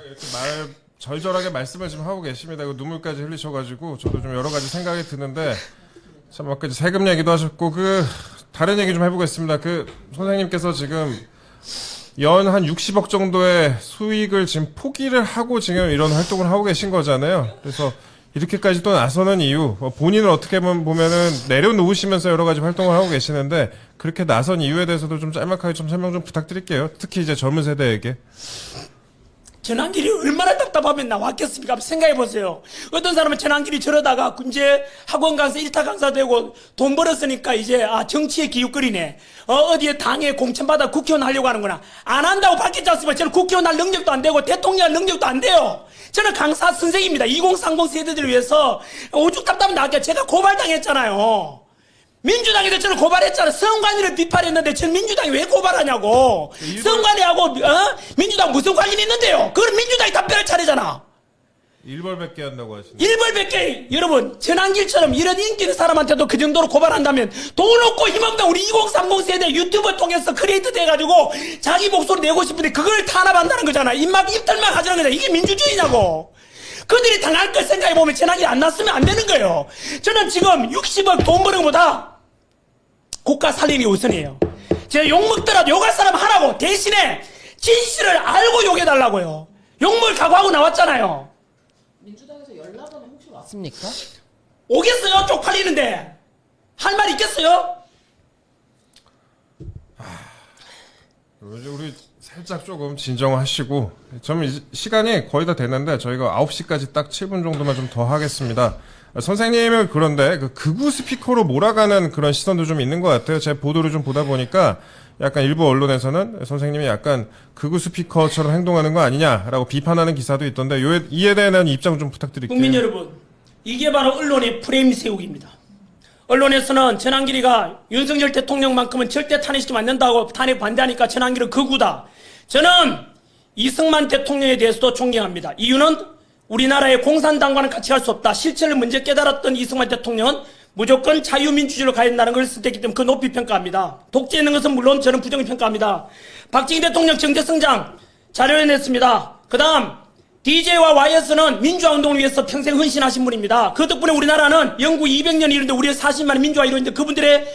이렇게 말 절절하게 말씀을 지금 하고 계십니다. 그 눈물까지 흘리셔가지고 저도 좀 여러 가지 생각이 드는데 참 아까 이제 세금 얘기도 하셨고 그 다른 얘기 좀 해보겠습니다. 그 선생님께서 지금 연 한 60억 정도의 수익을 지금 포기를 하고 지금 이런 활동을 하고 계신 거잖아요. 그래서 이렇게까지 또 나서는 이유, 본인은 어떻게 보면은 내려놓으시면서 여러 가지 활동을 하고 계시는데 그렇게 나선 이유에 대해서도 좀 짤막하게 좀 설명 좀 부탁드릴게요. 특히 이제 젊은 세대에게. 전환길이 얼마나 답답하면 나왔겠습니까? 한번 생각해보세요. 어떤 사람은 전환길이 저러다가 이제 학원 강사 1타 강사 되고 돈 벌었으니까 이제 정치에 기웃거리네. 어디에 당에 공천받아 국회의원 하려고 하는구나. 안 한다고 밝혔지 않습니까? 저는 국회의원 할 능력도 안 되고 대통령 할 능력도 안 돼요. 저는 강사 선생입니다. 2030 세대들을 위해서 오죽 답답한 나왔게 제가 고발당했잖아요. 민주당에서 저를 고발했잖아요. 선관위를 비판했는데 저는 민주당이 왜 고발하냐고. 선관위하고 민주당 무슨 관련이 있는데요. 그건 민주당이 답변할 차례잖아. 일벌백계 한다고 하시는. 일벌백계. 여러분 전환길처럼 이런 인기 있는 사람한테도 그 정도로 고발한다면 돈 없고 힘없다 우리 2030 세대 유튜브 통해서 크리에이터 돼가지고 자기 목소리 내고 싶은데 그걸 탄압한다는 거잖아. 입들만 하자는 거잖아. 이게 민주주의냐고. 그들이 당할 걸 생각해보면 전환길이 안 났으면 안 되는 거예요. 저는 지금 60억 돈 버는 것보다 국가 살리는 게 우선이에요. 제가 욕먹더라도 욕할 사람 하라고 대신에 진실을 알고 욕해달라고요. 욕먹을 각오하고 나왔잖아요. 민주당에서 연락은 혹시 왔습니까? 오겠어요? 쪽팔리는데 할 말 있겠어요? 이제 우리 살짝 조금 진정하시고 좀 시간이 거의 다 됐는데 저희가 9시까지 딱 7분 정도만 좀 더 하겠습니다. 선생님은 그런데 그 극우 스피커로 몰아가는 그런 시선도 좀 있는 것 같아요. 제 보도를 좀 보다 보니까 약간 일부 언론에서는 선생님이 약간 극우 스피커처럼 행동하는 거 아니냐라고 비판하는 기사도 있던데 이에 대한 입장 좀 부탁드릴게요. 국민 여러분, 이게 바로 언론의 프레임 세우기입니다. 언론에서는 전환길이가 윤석열 대통령만큼은 절대 탄핵시키면 안 된다고 탄핵 반대하니까 전환길은 극우다. 저는 이승만 대통령에 대해서도 존경합니다. 이유는 우리나라의 공산당과는 같이 할 수 없다. 실체를 먼저 깨달았던 이승만 대통령은 무조건 자유민주주의로 가야 된다는 걸 선택했기 때문에 그 높이 평가합니다. 독재 있는 것은 물론 저는 부정히 평가합니다. 박정희 대통령 정체성장 자료를 냈습니다. 그 다음 DJ와 YS는 민주화 운동을 위해서 평생 헌신하신 분입니다. 그 덕분에 우리나라는 영구 200년이 이르는데 우리의 40만의 민주화 이루어졌는데 그분들의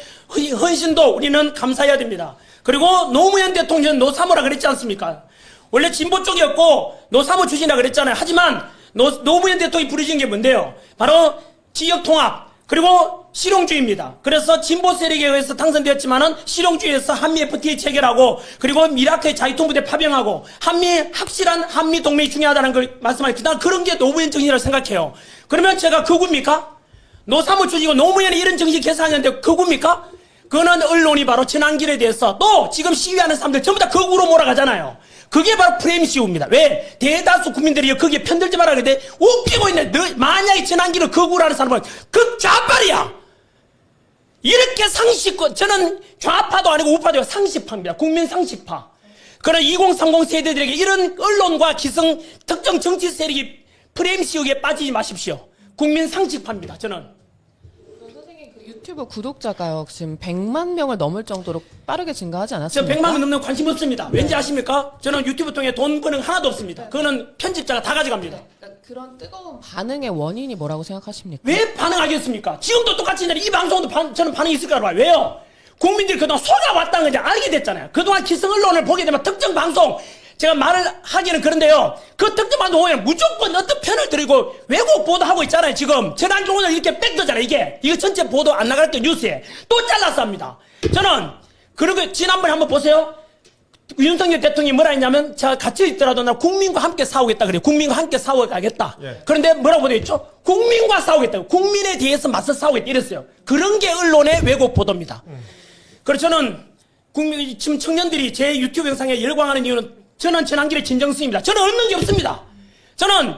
헌신도 우리는 감사해야 됩니다. 그리고 노무현 대통령 노사모라 그랬지 않습니까? 원래 진보 쪽이었고 노사모 출신이라 그랬잖아요. 하지만 노무현 대통령이 부르신 게 뭔데요? 바로 지역통합 그리고 실용주의입니다. 그래서 진보 세력에 의해서 당선되었지만은 실용주의에서 한미 FTA 체결하고 그리고 미라크의 자유통부대 파병하고 확실한 한미 동맹이 중요하다는 걸 말씀하셨고 난 그런 게 노무현 정신이라고 생각해요. 그러면 제가 극우입니까? 노사모 출신이고 노무현이 이런 정신 계산하는데 극우입니까? 그거는 언론이 바로 전환길에 대해서 또 지금 시위하는 사람들 전부 다 극우로 몰아가잖아요. 그게 바로 프레임 씌웁니다. 왜? 대다수 국민들이 거기에 편들지 마라 그랬는데 웃기고 있네. 만약에 전환길을 극우라는 사람은 극좌빨이야. 이렇게 상식권, 저는 좌파도 아니고 우파도 아니고 상식파입니다. 국민 상식파. 그러나 2030 세대들에게 이런 언론과 기성 특정 정치 세력이 프레임 씌우기에 빠지지 마십시오. 국민 상식파입니다. 저는. 선생님 그 유튜브 구독자가요 지금 100만 명을 넘을 정도로 빠르게 증가하지 저 않았습니까? 100만 원 넘는 관심 없습니다. 왠지 아십니까? 저는 유튜브 통해 돈 버는 거 하나도 없습니다. 그거는 편집자가 다 가져갑니다. 그러니까 그런 뜨거운 반응의 원인이 뭐라고 생각하십니까? 왜 반응하겠습니까? 지금도 똑같이 이 방송도 저는 반응이 있을 거라고 봐요. 왜요? 국민들이 그동안 속아왔다는 걸 이제 알게 됐잖아요. 그동안 기성 언론을 보게 되면 특정 방송 제가 말을 하기는 그런데요. 그 특정 방송 보면 무조건 어떤 편을 들이고 왜곡 보도하고 있잖아요. 지금 전환길 오늘 이렇게 뺏더잖아요. 이거 전체 보도 안 나갈 때 뉴스에 또 잘라서 합니다. 저는 그리고 지난번에 한번 보세요. 윤석열 대통령이 뭐라 했냐면 제가 갇혀 있더라도 나 국민과 함께 싸우겠다 그래요. 국민과 함께 싸워가겠다. 예. 그런데 뭐라고 되어 있죠? 국민과 싸우겠다. 국민에 대해서 맞서 싸우겠다 이랬어요. 그런 게 언론의 왜곡 보도입니다. 그래서 저는 지금 청년들이 제 유튜브 영상에 열광하는 이유는 저는 전환길의 진정성입니다. 저는 얻는 게 없습니다. 저는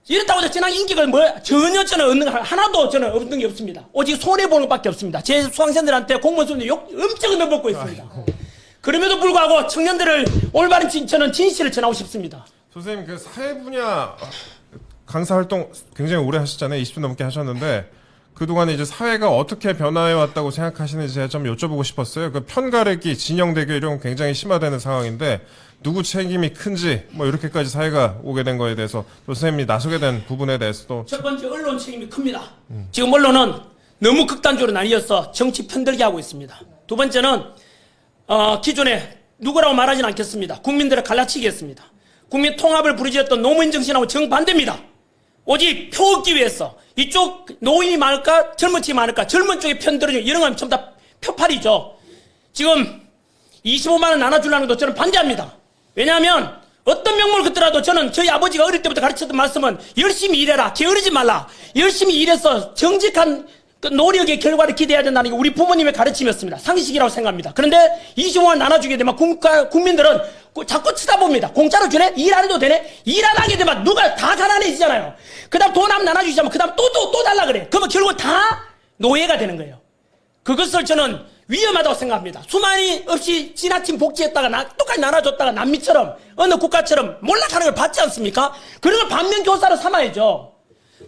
이렇다고 해서 전환 인기가 전혀 저는 얻는 거 하나도 저는 얻는 게 없습니다. 오직 손해보는 것밖에 없습니다. 제 수강생들한테 공무원 수업도 욕 엄청 넣어먹고 있습니다. 그럼에도 불구하고 청년들을 올바른 저는 진실을 전하고 싶습니다. 선생님 그 사회 분야 강사 활동 굉장히 오래 하셨잖아요. 20분 넘게 하셨는데 그동안에 이제 사회가 어떻게 변화해 왔다고 생각하시는지 제가 좀 여쭤보고 싶었어요. 그 편가르기, 진영 대결 이런 건 굉장히 심화되는 상황인데 누구 책임이 큰지 뭐 이렇게까지 사회가 오게 된 거에 대해서 또 선생님이 나서게 된 부분에 대해서도 첫 번째 언론 책임이 큽니다. 지금 언론은 너무 극단적으로 나뉘어서 정치 편들게 하고 있습니다. 두 번째는 기존에 누구라고 말하진 않겠습니다. 국민들을 갈라치기 했습니다. 국민 통합을 부르짖었던 노무현 정신하고 정반대입니다. 오직 표 얻기 위해서 이쪽 노인이 많을까 젊은 층이 많을까 젊은 쪽에 편들어주고 이런 건 전부 다 표팔이죠. 지금 25만 원 나눠주려는 것도 저는 반대합니다. 왜냐하면 어떤 명목을 걷더라도 저는 저희 아버지가 어릴 때부터 가르쳤던 말씀은 열심히 일해라, 게으르지 말라. 열심히 일해서 정직한 그 노력의 결과를 기대해야 된다는 게 우리 부모님의 가르침이었습니다. 상식이라고 생각합니다. 그런데 25만 원 나눠주게 되면 국민들은 자꾸 쳐다봅니다. 공짜로 주네? 일 안 해도 되네? 일 안 하게 되면 누가 다 가난해지잖아요. 그 다음 돈 한번 나눠주시면 그 다음 또 달라 그래. 그러면 결국 다 노예가 되는 거예요. 그것을 저는 위험하다고 생각합니다. 수많이 없이 지나친 복지했다가 똑같이 나눠줬다가 남미처럼 어느 국가처럼 몰락하는 걸 봤지 않습니까? 그런 걸 반면교사로 삼아야죠.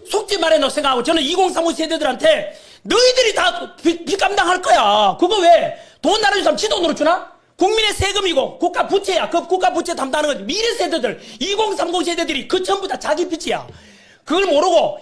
속지 말해놓고 생각하고 저는 2035 세대들한테 너희들이 다 빚 감당할 거야. 그거 왜 돈 나눠주면 지 돈으로 주나? 국민의 세금이고 국가 부채야. 그 국가 부채 담당하는 건 미래 세대들 2030 세대들이 그 전부 다 자기 빚이야. 그걸 모르고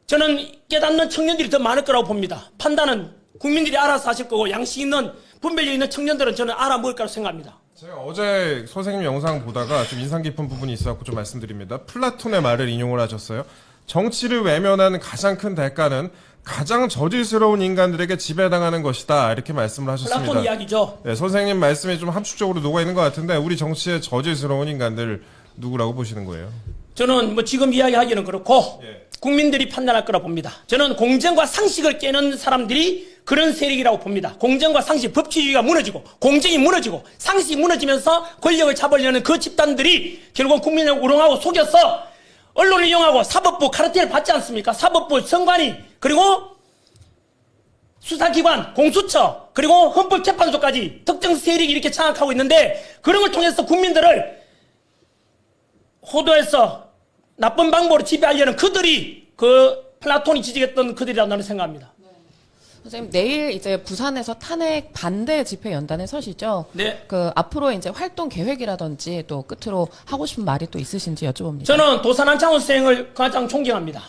저는 깨닫는 청년들이 더 많을 거라고 봅니다. 판단은 국민들이 알아서 하실 거고 양식 있는 분별력 있는 청년들은 저는 알아먹을 거라고 생각합니다. 제가 어제 선생님 영상 보다가 좀 인상 깊은 부분이 있어서 좀 말씀드립니다. 플라톤의 말을 인용을 하셨어요. 정치를 외면한 가장 큰 대가는 가장 저질스러운 인간들에게 지배당하는 것이다. 이렇게 말씀을 하셨습니다. 플라톤 이야기죠. 네, 선생님 말씀이 좀 함축적으로 녹아있는 것 같은데 우리 정치의 저질스러운 인간들 누구라고 보시는 거예요? 저는 뭐 지금 이야기하기는 그렇고 예. 국민들이 판단할 거라 봅니다. 저는 공정과 상식을 깨는 사람들이 그런 세력이라고 봅니다. 공정과 상식, 법치주의가 무너지고 공정이 무너지고 상식이 무너지면서 권력을 잡으려는 그 집단들이 결국은 국민을 우롱하고 속여서 언론을 이용하고 사법부 카르텔을 받지 않습니까? 사법부 선관위 그리고 수사기관, 공수처 그리고 헌법재판소까지 특정 세력이 이렇게 장악하고 있는데 그런 걸 통해서 국민들을 호도해서 나쁜 방법으로 지배하려는 그들이 그 플라톤이 지적했던 그들이라고 나는 생각합니다. 선생님 내일 이제 부산에서 탄핵 반대 집회 연단에 서시죠? 네. 그 앞으로 이제 활동 계획이라든지 또 끝으로 하고 싶은 말이 또 있으신지 여쭤봅니다. 저는 도산 한창원 선생을 가장 존경합니다.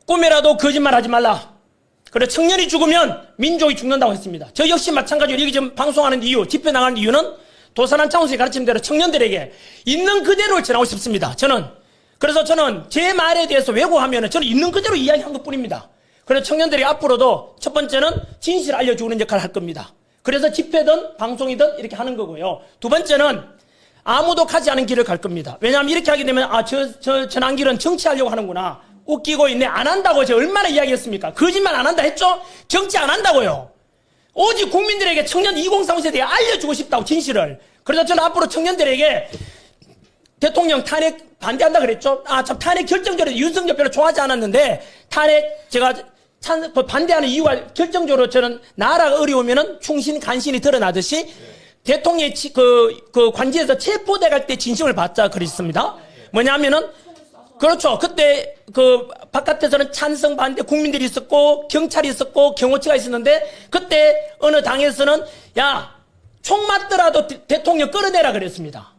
꿈이라도 거짓말하지 말라. 그래 청년이 죽으면 민족이 죽는다고 했습니다. 저 역시 마찬가지로 여기 지금 방송하는 이유, 집회 나가는 이유는 도산 한창원 선생이 가르친 대로 청년들에게 있는 그대로를 전하고 싶습니다. 그래서 저는 제 말에 대해서 왜곡하면 저는 있는 그대로 이야기한 것뿐입니다. 그래서 청년들이 앞으로도 첫 번째는 진실을 알려주는 역할을 할 겁니다. 그래서 집회든 방송이든 이렇게 하는 거고요. 두 번째는 아무도 가지 않은 길을 갈 겁니다. 왜냐하면 이렇게 하게 되면 저 전환길은 정치하려고 하는구나. 웃기고 있네. 안 한다고 제가 얼마나 이야기했습니까? 거짓말 안 한다 했죠? 정치 안 한다고요. 오직 국민들에게 청년 2030 세대에 알려주고 싶다고 진실을. 그래서 저는 앞으로 청년들에게 대통령 탄핵 반대한다 그랬죠? 참 탄핵 결정적으로 윤석열 별로 좋아하지 않았는데 탄핵 제가 반대하는 이유가 결정적으로 저는 나라가 어려우면은 충신 간신이 드러나듯이 대통령이 그 관지에서 체포돼 갈 때 진심을 받자 그랬습니다. 뭐냐면은 그렇죠. 그때 그 바깥에서는 찬성 반대 국민들이 있었고 경찰이 있었고 경호처가 있었는데 그때 어느 당에서는 야 총 맞더라도 대통령 끌어내라 그랬습니다.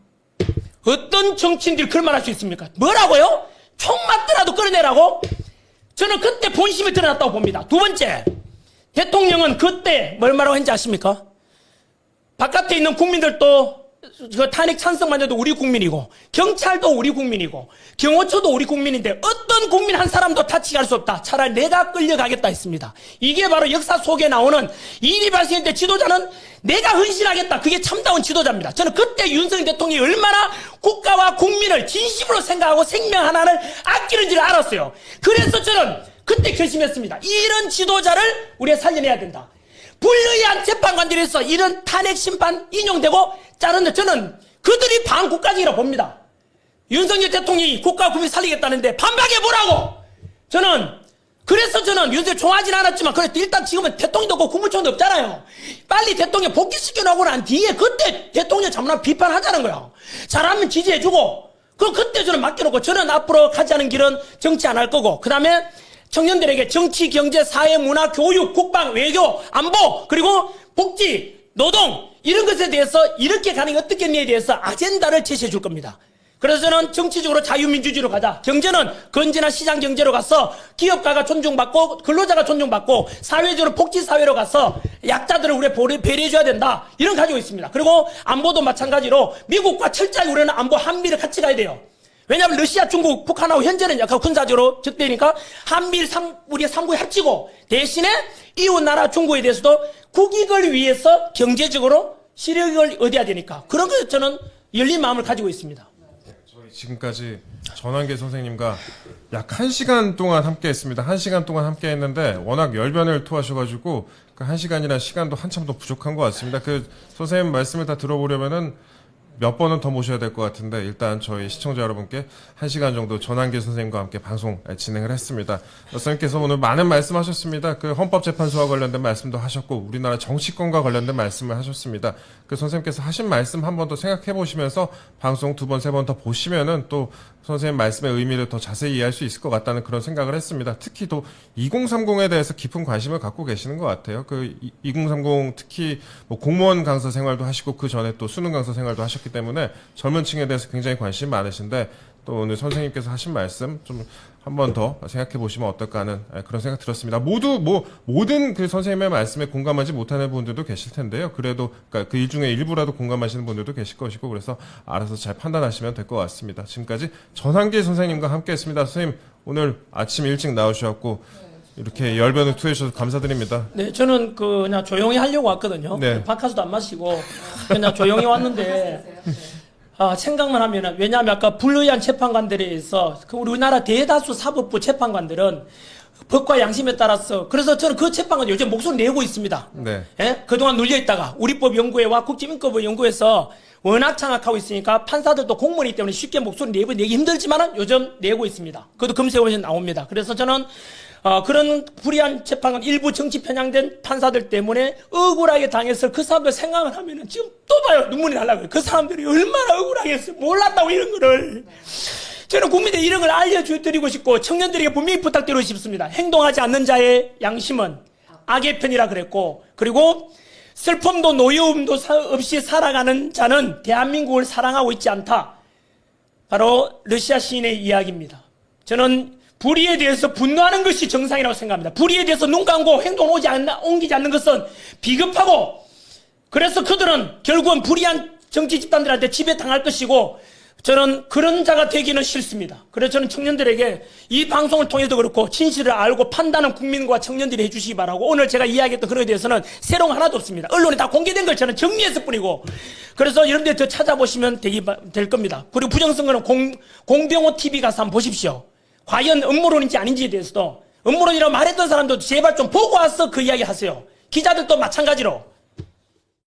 어떤 정치인들이 그런 말 할 수 있습니까? 뭐라고요? 총 맞더라도 끌어내라고? 저는 그때 본심이 드러났다고 봅니다. 두 번째, 대통령은 그때 뭘 말하고 했는지 아십니까? 바깥에 있는 국민들도 그 탄핵 찬성만 해도 우리 국민이고 경찰도 우리 국민이고 경호처도 우리 국민인데 어떤 국민 한 사람도 타치할 수 없다. 차라리 내가 끌려가겠다 했습니다. 이게 바로 역사 속에 나오는 일이 발생할 때 지도자는 내가 헌신하겠다. 그게 참다운 지도자입니다. 저는 그때 윤석열 대통령이 얼마나 국가와 국민을 진심으로 생각하고 생명 하나를 아끼는지를 알았어요. 그래서 저는 그때 결심했습니다. 이런 지도자를 우리가 살려내야 된다. 불의한 재판관들에서 이런 탄핵 심판 인용되고 자르는 저는 그들이 반국가적이라고 봅니다. 윤석열 대통령이 국가와 국민 살리겠다는데 반박해보라고! 그래서 저는 윤석열 좋아하진 않았지만 그래도 일단 지금은 대통령도 없고 국무총리도 없잖아요. 빨리 대통령 복귀시켜놓고 난 뒤에 그때 대통령 잘못하면 비판하자는 거야. 잘하면 지지해주고 그럼 그때 저는 맡겨놓고 저는 앞으로 가지 않은 길은 정치 안 할 거고 그 다음에 청년들에게 정치, 경제, 사회, 문화, 교육, 국방, 외교, 안보 그리고 복지 노동 이런 것에 대해서 이렇게 가는 게 어떻겠냐에 대해서 아젠다를 제시해 줄 겁니다. 그래서 저는 정치적으로 자유민주주의로 가자. 경제는 건전한 시장 경제로 가서 기업가가 존중받고 근로자가 존중받고 사회적으로 복지사회로 가서 약자들을 우리 배려해줘야 된다. 이런 거 가지고 있습니다. 그리고 안보도 마찬가지로 미국과 철저하게 우리는 안보 한미를 같이 가야 돼요. 왜냐하면 러시아, 중국, 북한하고 현재는 약간 군사적으로 적대니까 한미일 우리가 3국에 합치고 대신에 이웃 나라 중국에 대해서도 국익을 위해서 경제적으로 실력을 얻어야 되니까 그런 것에 저는 열린 마음을 가지고 있습니다. 저희 지금까지 전환계 선생님과 약 1시간 동안 함께 했습니다. 1시간 동안 함께 했는데 워낙 열변을 토하셔가지고 그 1시간이나 시간도 한참 더 부족한 것 같습니다. 그 선생님 말씀을 다 들어보려면은 몇 번은 더 모셔야 될 것 같은데 일단 저희 시청자 여러분께 1시간 정도 전환기 선생님과 함께 방송 진행을 했습니다. 선생님께서 오늘 많은 말씀하셨습니다. 그 헌법재판소와 관련된 말씀도 하셨고 우리나라 정치권과 관련된 말씀을 하셨습니다. 그 선생님께서 하신 말씀 한 번 더 생각해 보시면서 방송 2번, 3번 더 보시면은 또 선생님 말씀의 의미를 더 자세히 이해할 수 있을 것 같다는 그런 생각을 했습니다. 특히 또 2030에 대해서 깊은 관심을 갖고 계시는 것 같아요. 그 2030 특히 뭐 공무원 강사 생활도 하시고 그 전에 또 수능 강사 생활도 하셨기 때문에 젊은 층에 대해서 굉장히 관심이 많으신데 또 오늘 선생님께서 하신 말씀 좀 한 번 더 생각해 보시면 어떨까 하는 그런 생각 들었습니다. 모든 그 선생님의 말씀에 공감하지 못하는 분들도 계실 텐데요. 그래도 그러니까 그 일 중에 일부라도 공감하시는 분들도 계실 것이고 그래서 알아서 잘 판단하시면 될 것 같습니다. 지금까지 전환기 선생님과 함께 했습니다. 선생님 오늘 아침 일찍 나오셔갖고 이렇게 열변을 토해주셔서 감사드립니다. 네, 저는 그냥 조용히 하려고 왔거든요. 네. 박하수도 안 마시고 그냥 조용히 왔는데 생각만 하면은 왜냐하면 아까 불의한 재판관들에 의해서 그 우리나라 대다수 사법부 재판관들은 법과 양심에 따라서 그래서 저는 그 재판관 요즘 목소리 내고 있습니다. 네. 예? 그동안 눌려 있다가 우리법연구회와 국제민법을 연구해서 워낙 장악하고 있으니까 판사들도 공무원이기 때문에 쉽게 목소리 내기 힘들지만은 요즘 내고 있습니다. 그것도 검색해보시면 나옵니다. 그래서 저는 그런 불의한 재판관 일부 정치 편향된 판사들 때문에 억울하게 당했을 그 사람들 생각을 하면은 지금 또 봐요. 눈물이 날라고요. 그 사람들이 얼마나 억울하겠어요. 몰랐다고 이런 거를. 저는 국민들 이런 걸 알려드리고 싶고 청년들에게 분명히 부탁드리고 싶습니다. 행동하지 않는 자의 양심은 악의 편이라 그랬고 그리고 슬픔도 노여움도 없이 살아가는 자는 대한민국을 사랑하고 있지 않다. 바로 러시아 시인의 이야기입니다. 저는 불의에 대해서 분노하는 것이 정상이라고 생각합니다. 불의에 대해서 눈 감고 행동 옮기지 않는 것은 비겁하고 그래서 그들은 결국은 불의한 정치 집단들한테 지배당할 것이고 저는 그런 자가 되기는 싫습니다. 그래서 저는 청년들에게 이 방송을 통해서도 그렇고 진실을 알고 판단은 국민과 청년들이 해주시기 바라고 오늘 제가 이야기했던 그런 것에 대해서는 새로운 거 하나도 없습니다. 언론에 다 공개된 걸 저는 정리했을 뿐이고 그래서 여러분들 더 찾아보시면 될 겁니다. 그리고 부정선거는 공병호 TV 가서 한번 보십시오. 과연 음모론인지 아닌지에 대해서도 음모론이라고 말했던 사람도 제발 좀 보고 와서 그 이야기 하세요. 기자들도 마찬가지로